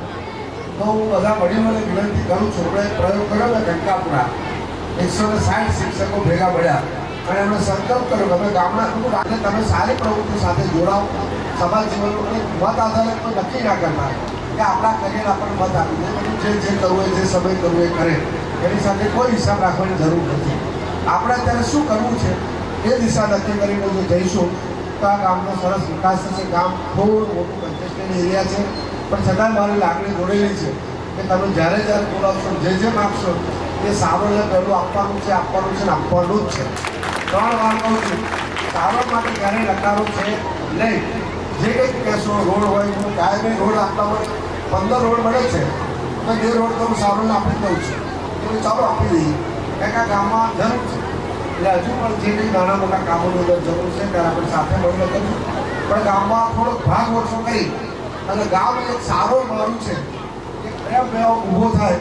S11: તો હું બધા વડીલોને વિનંતી કરું છું. આપણે પ્રયોગ કર્યો ને કંકાપુરા, 160 શિક્ષકો ભેગા મળ્યા અને એમણે સંકલ્પ કર્યો કે અમે ગામના આજે તમે સારી પ્રવૃત્તિ સાથે જોડાઓ. સમાજ જીવનનું મત આધારે કોઈ નક્કી ના કરતા કે આપણા કરિયર આપણને મત આપી દે, જે કરવું હોય, જે સમય કરવું એ કરે, એની સાથે કોઈ હિસાબ રાખવાની જરૂર નથી. આપણે અત્યારે શું કરવું છે એ દિશા નક્કી કરીને જો જઈશું તો આ ગામનો સરસ વિકાસ થશે. ગામ થોડું મોટું કન્જેસ્ટેડ એરિયા છે, પણ છતાં મારી લાગણી જોડેલી છે કે તમે જ્યારે જ્યારે બોલાવશો, જે માગશો એ સારો ને પહેલું આપવાનું છે, આપવાનું છે ને આપવાનું જ છે. 3 વાર કહું છું, સારો માટે ક્યારેય નકારો છે નહીં. જે કંઈક કહેશો, રોડ હોય, હું કાયમી રોડ આપતા હોય, 15 રોડ મળે છે તો 2 રોડ તો હું સારોને આપી દઉં છું. એટલે ચાલો આપી દઈએ, કારણ કે ગામમાં જરૂર છે. એટલે હજુ પણ જે કંઈ નાના મોટા કામોની અંદર જરૂર છે ત્યારે આપણે સાથે મળીને કરીશું. પણ ગામમાં થોડોક ભાગ ઓછો કરી અને ગામ એક સારો મળ્યું છે કે પ્રેમ ભાવ ઊભો થાય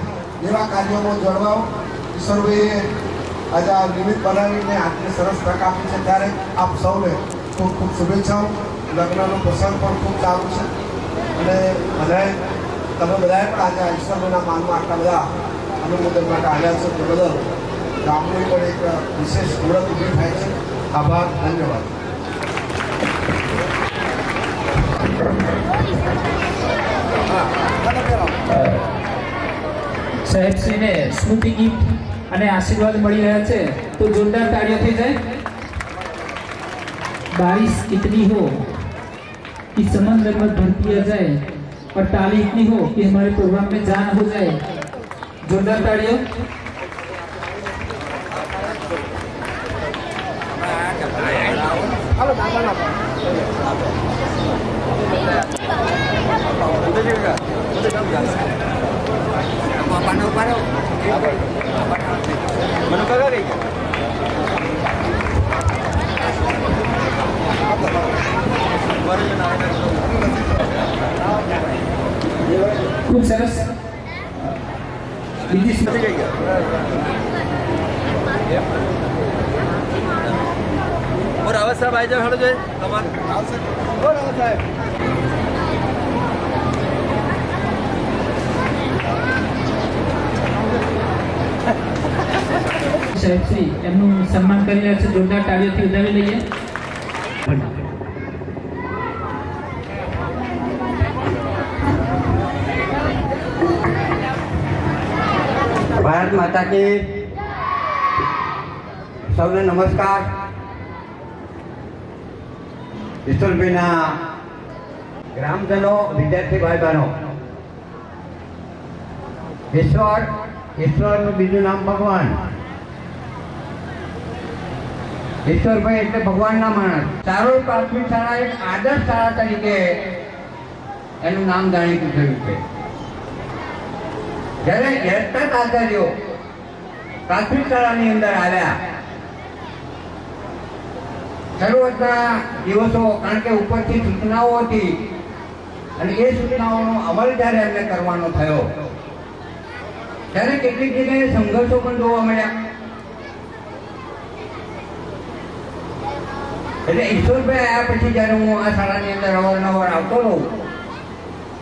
S11: એવા કાર્યોમાં જોડવાઓ. ઈશ્વરભાઈએ આજે આ નિમિત્ત બનાવીને આજની સરસ તક આપી છે, ત્યારે આપ સૌને ખૂબ ખૂબ શુભેચ્છાઓ. લગ્નનો પ્રસંગ પણ ખૂબ સારું છે અને તમે બધાએ પણ આજે ઈશ્વરના માનમાં આટલા બધા અનુમોદન માટે આવ્યા છો તે બદલ ગામની પણ એક વિશેષ ઓળખ ઊભી થાય છે. આભાર, ધન્યવાદ.
S5: સાહેબશ્રીને સ્મૃતિ ગિફ્ટ અને આશીર્વાદ મળી રહ્યા છે તો જોરદાર તાળીઓ થઈ જાય. बारिश इतनी हो कि समंदर में भर दिया जाए और ताली इतनी हो कि हमारे प्रोग्राम में जान हो जाए. जोरदार तालियों. खूब सरस.
S3: और आवाज साहब आई जाओ, हटो जाए साहब.
S5: સાહેબશ્રી એમનું સન્માન કરી રહ્યા છે. જોરદાર તાળીઓથી વધાવી લઈએ.
S12: भारत माता की સૌને નમસ્કાર. ઈશ્વરભાઈના ગ્રામજનો, વિદ્યાર્થી ભાઈ બહેનો, ઈશ્વરનું બીજું નામ ભગવાન. ઈશ્વરભાઈ એટલે ભગવાનના માણસ. ચારોય પ્રાથમિક શાળા એક આદર્શ શાળા તરીકે એનું નામ જાણીતું થયું છે. જ્યારે એરટેક આચાર્યો પ્રાથમિક શાળાની અંદર આવ્યા, શરૂઆતના દિવસો, કારણ કે ઉપરથી સૂચનાઓ હતી અને એ સૂચનાઓનો અમલ જ્યારે એમને કરવાનો થયો ત્યારે કેટલીક જગ્યાએ સંઘર્ષો પણ જોવા મળ્યા. એટલે ઈશ્વરભાઈ આવ્યા પછી જ્યારે હું આ શાળાની અંદર અવારનવાર આવતો રહું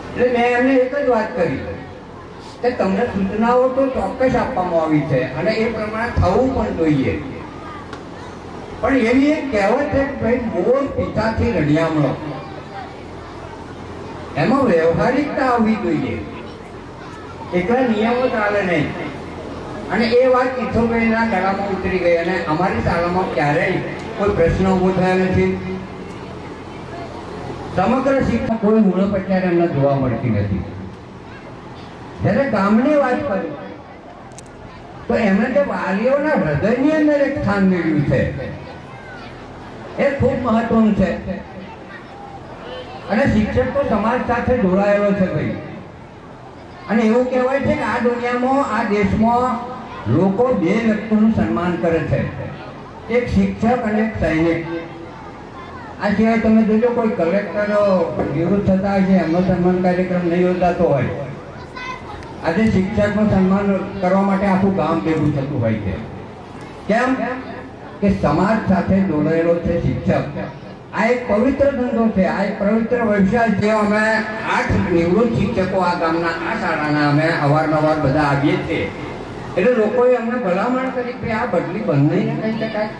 S12: એટલે મેં એમને એક જ વાત કરી કે તમને સૂચનાઓ તો ચોક્કસ આપવામાં આવી છે અને એ પ્રમાણે થવું પણ જોઈએ, પણ એવી એક કહેવત છે કે ભાઈ મોર પિતાથી રડિયામણો, એમાં વ્યવહારિકતા આવવી જોઈએ, એકલા નિયમો ચાલે નહીં. અને એ વાત ઈશ્વરભાઈના ગળામાં ઉતરી ગઈ અને અમારી શાળામાં ક્યારેય કોઈ પ્રશ્ન ઉભો થયો નથી. સમગ્ર શિક્ષા કોઈ ઉણપ અત્યારે એમને જોવા મળતી નથી. જ્યારે ગામની વાત કરું તો એમણે જે વાલીઓના હૃદયની અંદર એક સ્થાન મેળવ્યું છે એ ખૂબ મહત્વનું છે. અને શિક્ષક તો સમાજ સાથે જોડાયેલો છે ભાઈ. અને એવું કહેવાય છે કે આ દુનિયામાં, આ દેશમાં લોકો બે વ્યક્તિનું સન્માન કરે છે, એક શિક્ષક અને એક સૈનિક. આ સિવાય તમે જોજો કોઈ કલેક્ટર નિવૃત્ત થતા હોય છે એમનો સન્માન કાર્યક્રમ નહીં યોજાતો હોય. આજે શિક્ષકનું સન્માન કરવા માટે આખું ગામ ભેગું થતું હોય છે. કેમ કે સમાજ સાથે જોડાયેલો છે શિક્ષક. આ એક પવિત્ર ધંધો છે, આ એક પવિત્ર વ્યવસાય છે. અમે 8 નિવૃત્ત શિક્ષકો આ ગામના, આ શાળાના અમે અવારનવાર બધા આવીએ છીએ. એટલે લોકોએ અમને ભલામણ કરી કે આ બદલી બંધ નહીં કહી શકાય.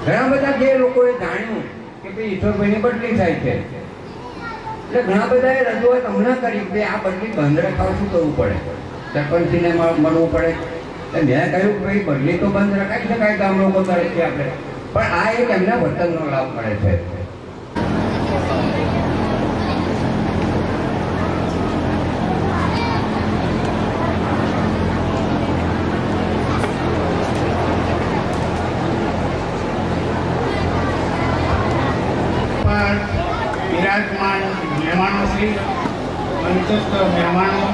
S12: ઘણા બધા જે લોકોએ જાણ્યું કે ભાઈ ઈશ્વરભાઈની બદલી થાય છે એટલે ઘણા બધાએ રજૂઆત હમણાં કરી કે આ બદલી બંધ રખાવ શું કરવું પડે, સરપંચને મળવું પડે. મેં કહ્યું કે ભાઈ બદલી તો બંધ રખાઈ શકાય ગામ લોકો તરફથી આપણે, પણ આ એક એમના વર્તનનો લાભ મળે છે.
S2: બિરાજમાન મહેમાનો શ્રી, મંચસ્થ મહેમાનો,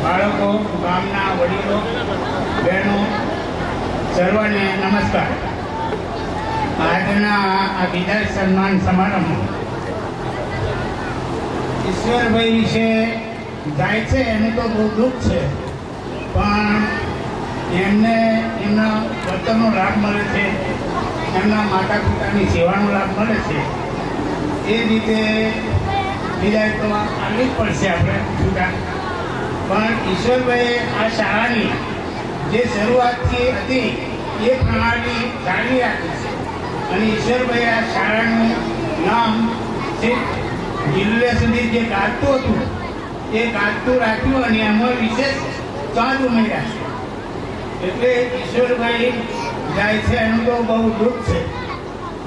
S2: બાળકો, ગામના વડીલો, બહેનો, સર્વને નમસ્કાર. આજના આ વિદાય સન્માન સમારંભ ઈશ્વરભાઈ વિશે જાય છે એનું તો બહુ દુઃખ છે, પણ એમને એમના વર્તનનો લાભ મળે છે, એમના માતા પિતાની સેવાનો લાભ મળે છે. એ રીતે વિદાય તો આવવી જ પડશે આપણે છૂટા. પણ ઈશ્વરભાઈએ આ શાળાની જે શરૂઆતથી હતી એ પ્રણાલી જાળવી રાખી છે. અને ઈશ્વરભાઈએ આ શાળાનું નામ જિલ્લા સુધી જે ગાજતું હતું એ ગાજતું રાખ્યું અને એમાં વિશેષ ચાંદ ઉમેર્યા છે. એટલે ઈશ્વરભાઈ જાય છે એનું તો બહુ દુઃખ છે.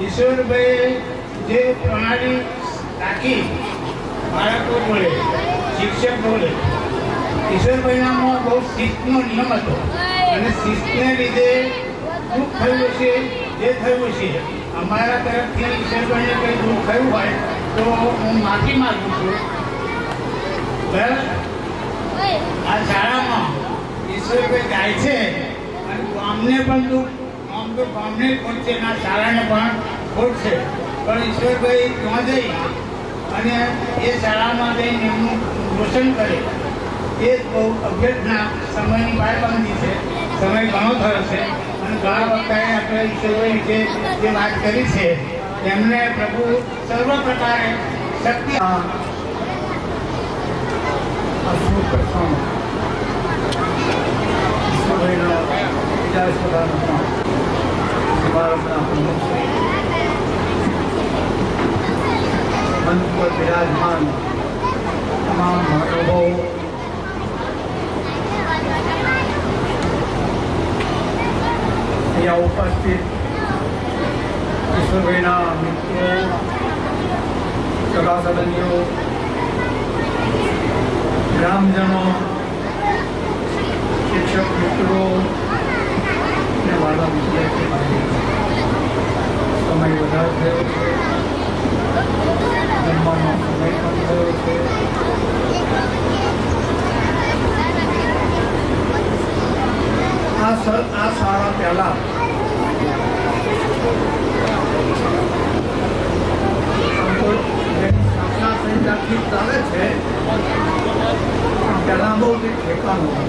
S2: ઈશ્વરભાઈએ જે પ્રણાલી રાખી બાળકો જોડે, શિક્ષક જોડે, ઈશ્વરભાઈનામાં બહુ શિસ્તનો નિયમ હતો અને શિસ્તને લીધે દુઃખ થયું છે જે થયું છે. અમારા તરફથી ઈશ્વરભાઈને કંઈ દુઃખ થયું હોય તો હું માફી માગું છું. આ શાળામાં ઈશ્વરભાઈ જાય છે અને ગામને પણ દુઃખ, આમ તો ગામને ખોટ છે ના શાળાને પણ ખોટ છે, પણ ઈશ્વરભાઈ ત્યાં જઈ અને એ શાળામાં જઈને એમનું રોશન કરે એ બહુ અભ્યર્થના સમયની બાળબંધી છે. સમય ઘણો થયો છે અને ઘણા વખતે આપણે ઈશ્વરભાઈ વિશે જે વાત કરી છે એમને પ્રભુ સર્વ પ્રકારે શક્તિ
S12: મંચ પર બિરાજમાન તમામ મહાનુભાવો, અહીંયા ઉપસ્થિત
S3: ઈશ્વરભાઈના મિત્રો, સગા સંબંધીઓ, ગ્રામજનો, શિક્ષક મિત્રો અને વાલા વિદ્યાર્થી સમય વધારે થયો છે, જમવાનો સમય પણ થયો છે. આ શાળા પહેલા સ્થાપના સંહિતાથી ચાલે છે, પહેલા બહુ કંઈક ઠેકાણું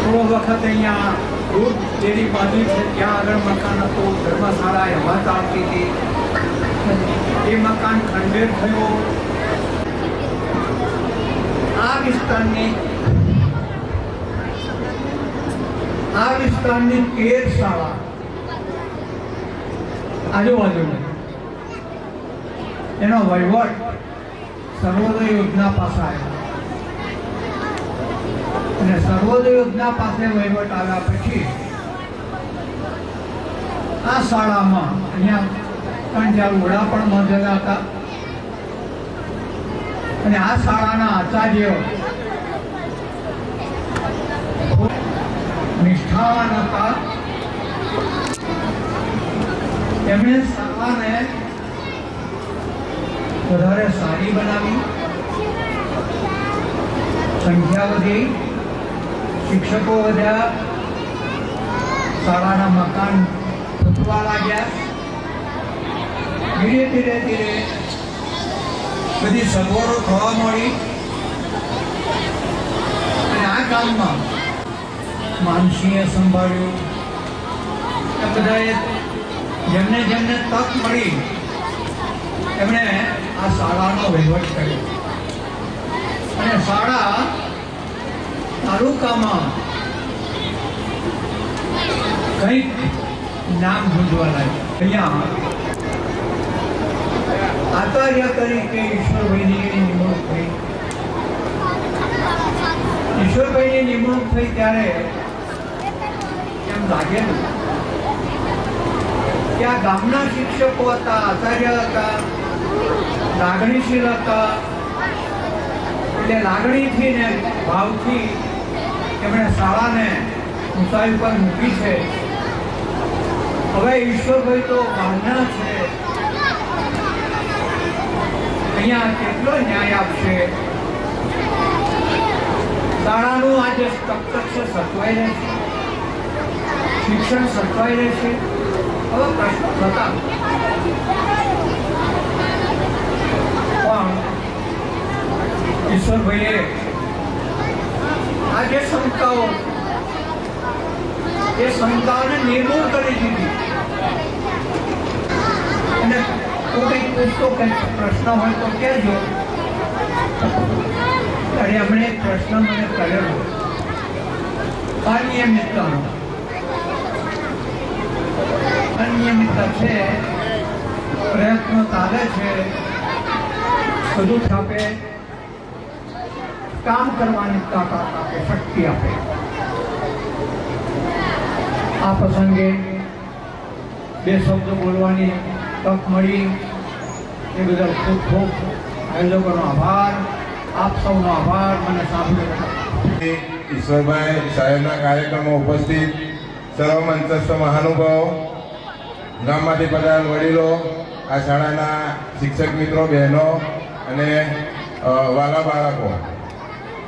S3: થોડો વખત અહીંયા દૂધ ડેરી બાજુ છે ત્યાં આગળ મકાન હતું, ધર્મશાળા એમાં ચાલતી હતી. એ મકાન ખંડેર થયો. આ વિસ્તારની 13 શાળા આજુબાજુની એનો વહીવટ સર્વોદય યોજના પાસે આવ્યો અને સર્વોદય યોજના પાસે વહીવટ આવ્યા પછી આ શાળામાં અહીંયા 3-4 વડા પણ નોંધેલા હતા અને આ શાળાના આચાર્યો નિષ્ઠાવાન હતા. તેમણે શાળાને વધારે સારી બનાવી, સંખ્યા વધી, શિક્ષકો વધ્યા, શાળાના મકાન તૂટવા લાગ્યા. ધીરે ધીરે ધીરે બધી સગવડો થવા મળી અને આ કામમાં માનસીએ સંભાળ્યું. એ બધાએ જેમને જેમને તક મળી એમણે આ શાળાનો વહીવટ કર્યો અને શાળા તાલુકામાં કંઈક નામ ગુંજવા લાગ્યું. અહીંયા આચાર્ય તરીકે ઈશ્વરભાઈની નિમણૂક થઈ. ઈશ્વરભાઈની નિમણૂક થઈ ત્યારે એમ લાગેલું કે આ ગામના શિક્ષકો હતા, આચાર્ય હતા, લાગણીશીલ હતા. એટલે લાગણીથી ને ભાવથી એમણે શાળાને ઊંચાઈ ઉપર મૂકી છે. હવે ઈશ્વરભાઈ તો બહારના છે, અહીંયા કેટલો ન્યાય આપશે? શાળાનું આજે સ્ટ્રક્ચર છે સચવાઈ રહેશે, શિક્ષણ સચવાઈ રહેશે. હવે પ્રશ્નો થતા પણ ઈશ્વરભાઈએ આ જે શંકાઓ એ શંકાઓને નિર્મૂળ કરી દીધી અને કોઈ પૂછતો કંઈક પ્રશ્ન હોય તો કહેજો. ત્યારે એમણે એક પ્રશ્ન મને કરેલો અનિયમિતતાનો. અનિયમિતતા છે, પ્રયત્નો ચાલે છે, બધું છાપે, કામ કરવાની તાકાત આપે, શક્તિ આપે. આ પ્રસંગે 2 શબ્દો બોલવાની તક મળી એ બદલ ખૂબ ખૂબ આયોજકોનો આભાર, આપ સૌનો આભાર. મને સાંભળ્યો.
S2: ઈશ્વરભાઈ સાહેબના કાર્યક્રમમાં ઉપસ્થિત સર્વ મંચસ્થ મહાનુભાવો, ગામમાંથી પધારેલ વડીલો, આ શાળાના શિક્ષક મિત્રો, બહેનો અને વાલા બાળકો.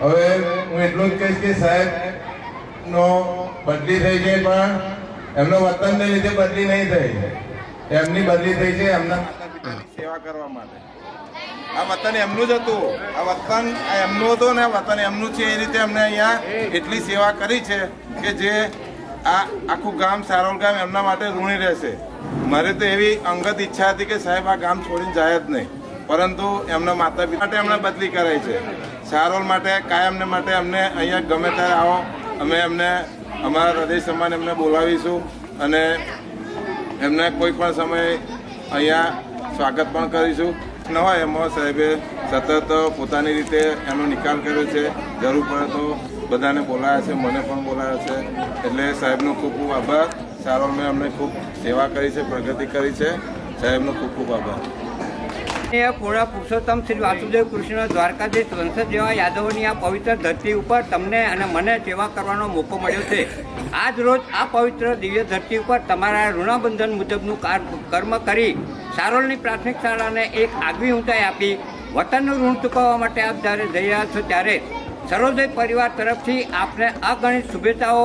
S2: હવે હું એટલું જ કહીશ કે સાહેબનો બદલી થઈ છે પણ એમનો વતનને લીધે બદલી નહીં થઈ. એમની બદલી થઈ છે એમના માતા પિતાની સેવા કરવા માટે. આ વતન એમનું જ હતું, આ વતન એમનું હતું ને આ વતન એમનું છે. એ રીતે એમને અહીંયા એટલી સેવા કરી છે કે જે આ આખું ગામ, સારોલ ગામ એમના માટે ઋણી રહેશે. મારે તો એવી અંગત ઈચ્છા હતી કે સાહેબ આ ગામ છોડીને જાય જ નહીં, પરંતુ એમના માતા પિતા માટે એમને બદલી કરાઈ છે. સારોલ માટે કાયમને માટે અમને અહીંયા ગમે ત્યારે આવો, અમે એમને અમારા હૃદય સમાન એમને બોલાવીશું અને એમને કોઈ પણ સમયે અહીંયા સ્વાગત પણ કરીશું. ન હોય એમાં સાહેબે સતત પોતાની રીતે એનો નિકાલ કર્યો છે. જરૂર પડે તો બધાને બોલાયા છે, મને પણ બોલાયા છે. એટલે સાહેબનો ખૂબ ખૂબ આભાર.
S13: શાળામાં અમને ખૂબ સેવા કરી છે, પ્રગતિ કરી છે. સાહેબનો ખૂબ ખૂબ આભાર.
S12: પૂર્ણ પુરુષોત્તમ શ્રી વાસુદેવ કૃષ્ણ દ્વારકાધીશ વંશજ જેવા યાદવોની આ પવિત્ર ધરતી ઉપર તમને અને મને સેવા કરવાનો મોકો મળ્યો છે. આજ રોજ આ પવિત્ર દિવ્ય ધરતી ઉપર તમારા ઋણાબંધન મુજબનું કર્મ કરી સારોલની પ્રાથમિક શાળાને એક આગવી ઊંચાઈ આપી વતનનું ઋણ ચૂકવવા માટે આપ જ્યારે જઈ રહ્યા છો ત્યારે સરોદય પરિવાર તરફથી આપને અગણિત શુભેચ્છાઓ.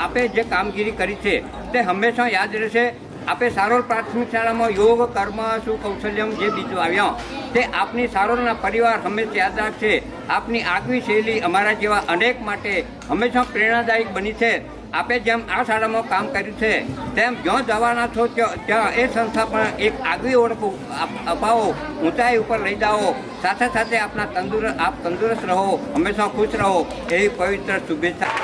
S12: આપે જે કામગીરી કરી છે તે હંમેશા યાદ રહેશે. આપે સારોલ પ્રાથમિક શાળામાં યોગ કર્મ સુકૌશલ્યમ જે બીજું આવ્યા તે આપની સારોલના પરિવાર હંમેશા યાદ રાખશે. આપની આગવી શૈલી અમારા જેવા અનેક માટે હંમેશા પ્રેરણાદાયક બની છે. આપે જેમ આ શાળામાં કામ કર્યું છે તેમ જ્યાં જવાના છો ત્યાં એ સંસ્થા પણ એક આગવી ઓળખ અપાવો, ઊંચાઈ ઉપર લઈ જાઓ. સાથે સાથે આપ તંદુરસ્ત રહો, હંમેશા ખુશ રહો એવી પવિત્ર શુભેચ્છા.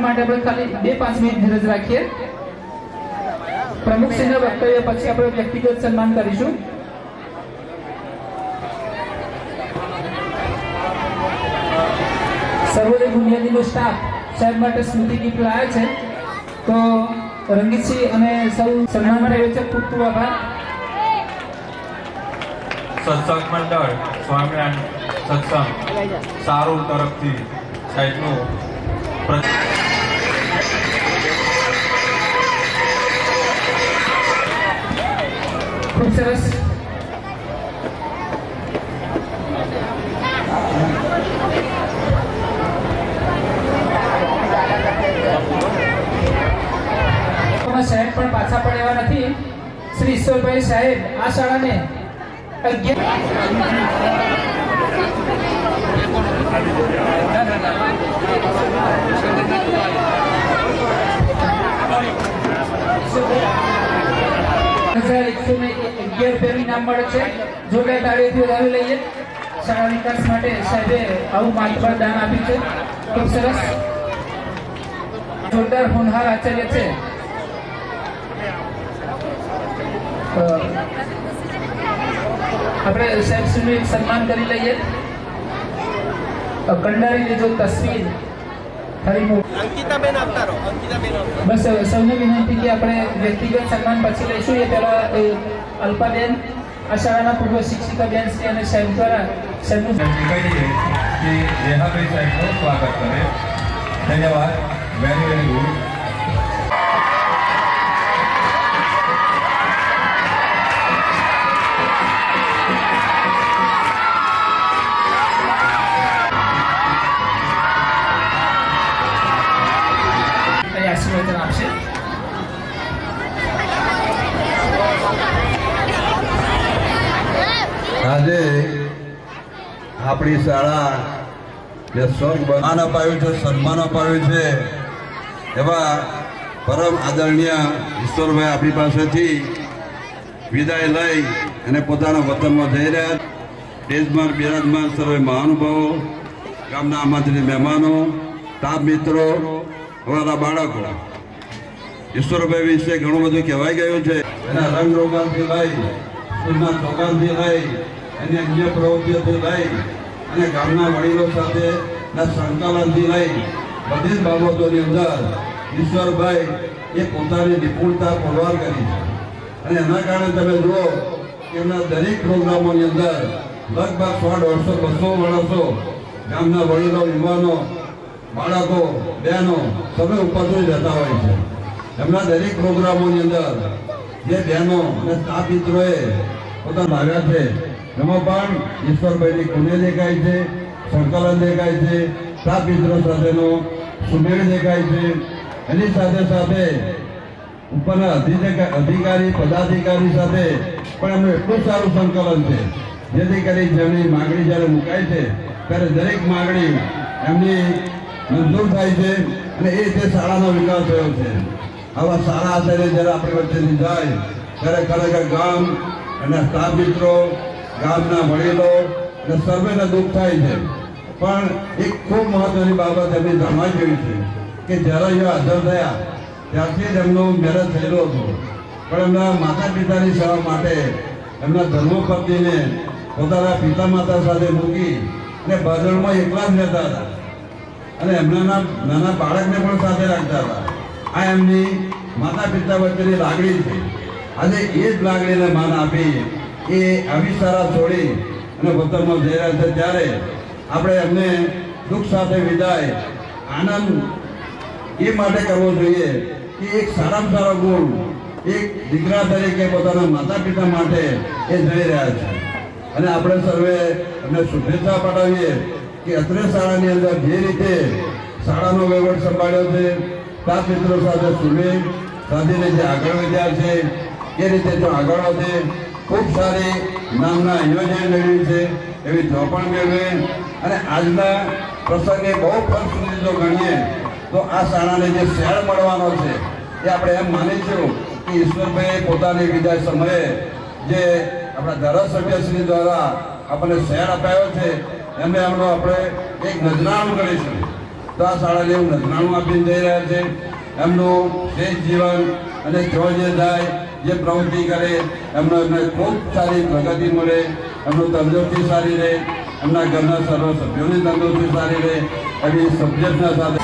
S5: માટે આપણે ખાલી 2-5 મિનિટ ધીરજ રાખીએ. પ્રમુખશ્રીના વક્તવ્ય પછી આપણે વ્યક્તિગત સન્માન કરીશું. સર્વોદય બુનિયાદીનો સ્ટાફ સાહેબ માટે સ્મૃતિ ગીત લાવ્યા છે, તો રંગીતસિંહ અને સૌ સન્માન કર્યો છે. ખૂબ ખૂબ આભાર.
S9: સત્સંગ મંડળ સ્વામિનારાયણ સત્સંગ સારોલ તરફથી સાહેબનું
S5: ખૂબ સરસ. સાહેબ પણ પાછા પણ એવા નથી. શ્રી ઈશ્વરભાઈ સાહેબ આ શાળાને 1111 રૂપિયાનું નામ મળે છે. જોરદાર તાળીઓથી વધાવી લઈએ. શાળા વિકાસ માટે સાહેબે આવું માત્ર દાન આપ્યું છે. ખૂબ સરસ. જોરદાર હોનહાર આચાર્ય છે. આપણે સાહેબશ્રીનું એક સન્માન કરી લઈએ. કંડારીની જો તસવીર બસ સૌને વિનંતી કે આપણે વ્યક્તિગત સન્માન પછી લઈશું. એ પહેલા અલ્પાબેન આ શાળાના પૂર્વ શિક્ષિકા બેન શ્રી અને સાહેબ દ્વારા સાહેબનું
S9: સ્વાગત કરે. ધન્યવાદ. Very very good.
S5: આશીર્વાદ આપશે.
S14: આજે આપણી શાળા જે સન્માન અપાયું છે, સન્માન અપાયું છે એવા પરમ આદરણીય ઈશ્વરભાઈ આપણી પાસેથી વિદાય લઈ અને પોતાના વતનમાં જઈ રહ્યા. દેશમાં બિરાજમાન સર્વે મહાનુભાવો, ગામના આમંત્રિત મહેમાનો, સ્ટાફ મિત્રો, અમારા બાળકો, ઈશ્વરભાઈ વિશે ઘણું બધું કહેવાઈ ગયું છે. એના રંગ રોગાનથી લઈ, સ્કૂલના ચોગાનથી લઈ, એની અન્ય પ્રવૃત્તિઓથી લઈ અને ગામના વડીલો સાથેના સંકલનથી લઈ બધી જ બાબતોની અંદર ઈશ્વરભાઈ એ પોતાની નિપુણતા પુરવાર કરી છે. અને એના કારણે તમે જુઓ કે એમના દરેક પ્રોગ્રામોની અંદર લગભગ 100-150-200 માણસો, ગામના વડીલો, યુવાનો, બાળકો, બહેનો સભે ઉપસ્થિત રહેતા હોય છે. એમના દરેક પ્રોગ્રામોની અંદર જે બહેનો અને સ્ટાફ મિત્રોએ પોતાના આવ્યા છે એમાં પણ ઈશ્વરભાઈની કુને દેખાય છે, સંકલન દેખાય છે, સાત મિત્રો સાથેનો સુમેળ દેખાય છે. એની સાથે સાથે ઉપરના અધિકારી પદાધિકારી સાથે પણ એમનું એટલું સારું સંકલન છે, જેથી કરી જેમની માગણી જ્યારે મુકાય છે ત્યારે દરેક માગણી એમની મંજૂર થાય છે અને એ રીતે શાળાનો વિકાસ થયો છે. આવા સારા આચાર્ય જ્યારે આપણી વચ્ચેથી જાય ત્યારે ખરેખર ગામ અને સ્ટાફ મિત્રો, ગામના વડીલો અને સર્વેને દુઃખ થાય છે. પણ એક ખૂબ મહત્વની બાબત એમને જાણવા જેવી છે કે જ્યારે એ હાજર થયા ત્યારથી જ એમનો મેરેજ થયેલો હતો, પણ એમના માતા પિતાની સેવા માટે એમના ધર્મપત્નીને પોતાના પિતા માતા સાથે મૂકી અને બાજણમાં એકલા જ રહેતા હતા અને એમના નાના બાળકને પણ સાથે રાખતા હતા. આ એમની માતા પિતા વચ્ચેની લાગણી છે. આજે એ જ લાગણીને માન આપી એ આવી સારા છોડી અને વતનમાં જઈ રહ્યા છે ત્યારે આપણે એમને દુઃખ સાથે વિદાય આનંદ એ માટે કરવો જોઈએ કે એક સારામાં સારો ગુણ એક દીકરા તરીકે પોતાના માતા પિતા માટે એ જઈ રહ્યા છે. અને આપણે સર્વે એમને શુભેચ્છા પાઠવીએ કે અત્રે શાળાની અંદર જે રીતે શાળાનો વહીવટ સંભાળ્યો છે, સાત મિત્રો સાથે સુમેળ સાધીને જે આગળ વધ્યા છે એ રીતે જો આગળ વધે, ખૂબ સારી નામના યોજના મેળવી છે એવી જો પણ મેળવે અને આજના પ્રસંગે બહુ ફળ સુધી જો ગણીએ તો આ શાળાને જે શેર મળવાનો છે એ આપણે એમ માનીશું કે ઈશ્વરભાઈએ પોતાની વિદાય સમયે જે આપણા ધારાસભ્યશ્રી દ્વારા આપણને શેર અપાયો છે એમને એમનો આપણે એક નજરાણું કરીશું. તો આ શાળાને એવું નજરાણું આપીને જઈ રહ્યા છે. એમનું શ્રેષ્ઠ જીવન અને જો જે જાય જે પ્રવૃત્તિ કરે એમને ખૂબ સારી પ્રગતિ મળે, એમનું તંદુરસ્તી સારી રહે, એમના ઘરના સર્વ સભ્યોની તંદુરસ્તી સારી રહે એવી સબ્જેક્ટના સાથે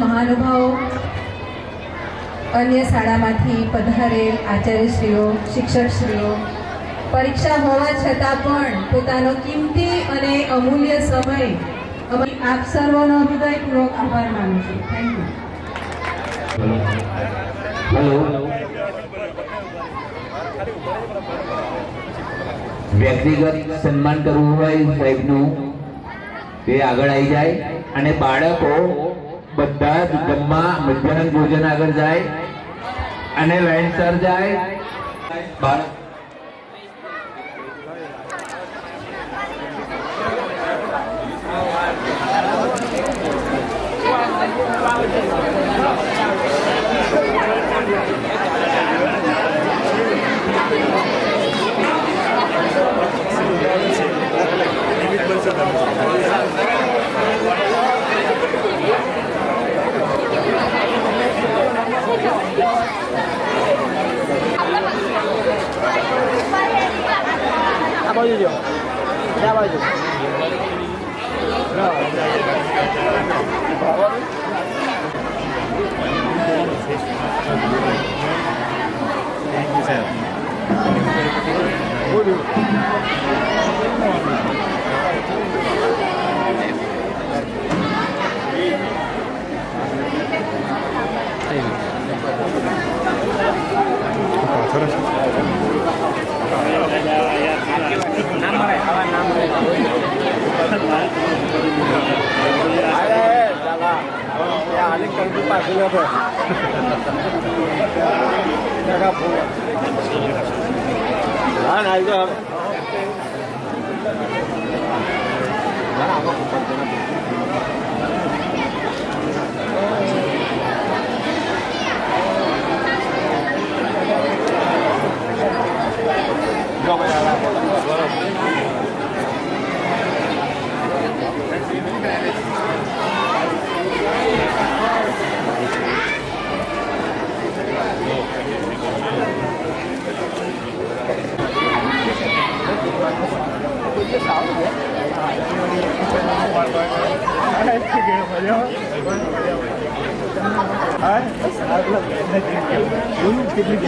S6: મહાનુભાવો, અન્ય શાળામાંથી પધારેલ આચાર્યશ્રીઓ, શિક્ષકશ્રીઓ, પરીક્ષા હોવા છતાં પણ પોતાનો કિંમતી અને અમૂલ્ય સમય આપ સર્વનો હૃદયપૂર્વક આભાર માનું છું. Thank you.
S15: વ્યક્તિગત સન્માન કરવું હોય સાહેબનું તે આગળ આવી જાય અને બાળકો બધા જ જમવા મધ્યાહન ભોજન આગળ જાય અને લાઈનસર જાય.
S16: આ બાજુ જો, આ બાજુ કેટલી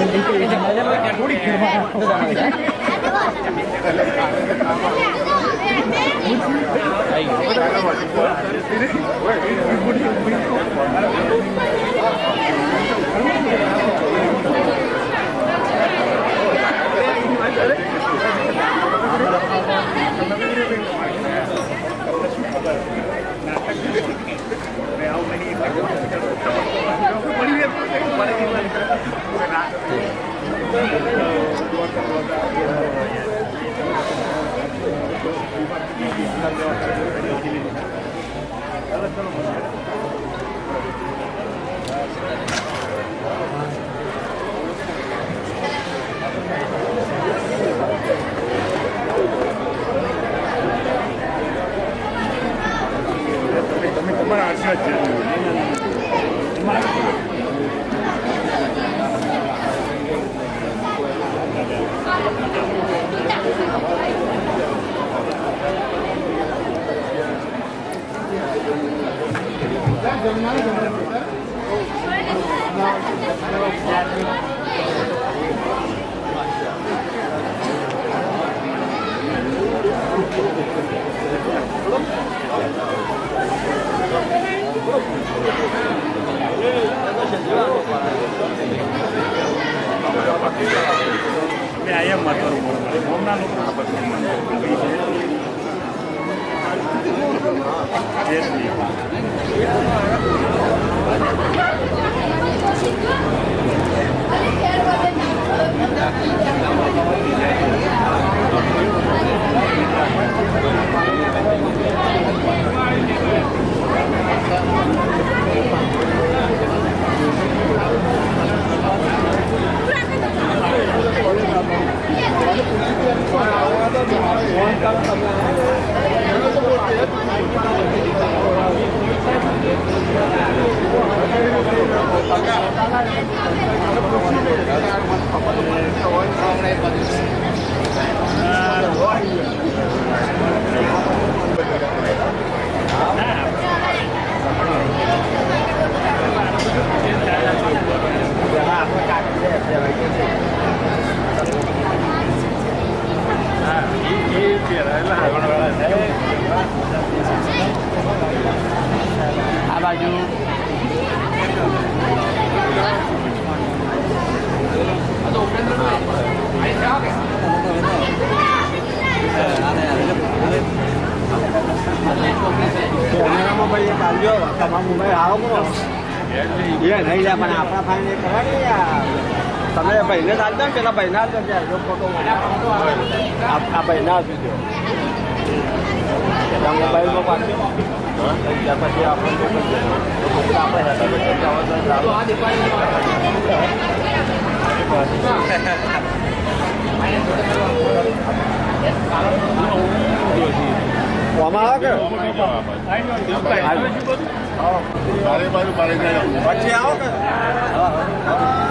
S16: તમે ભાઈને ચાલતો ને પેલા ભાઈને આવતો ત્યાં ફોટો આ ભાઈને આપી દો પેલા મોબાઈલમાં પાડજો ત્યાર પછી પછી આવો કે હા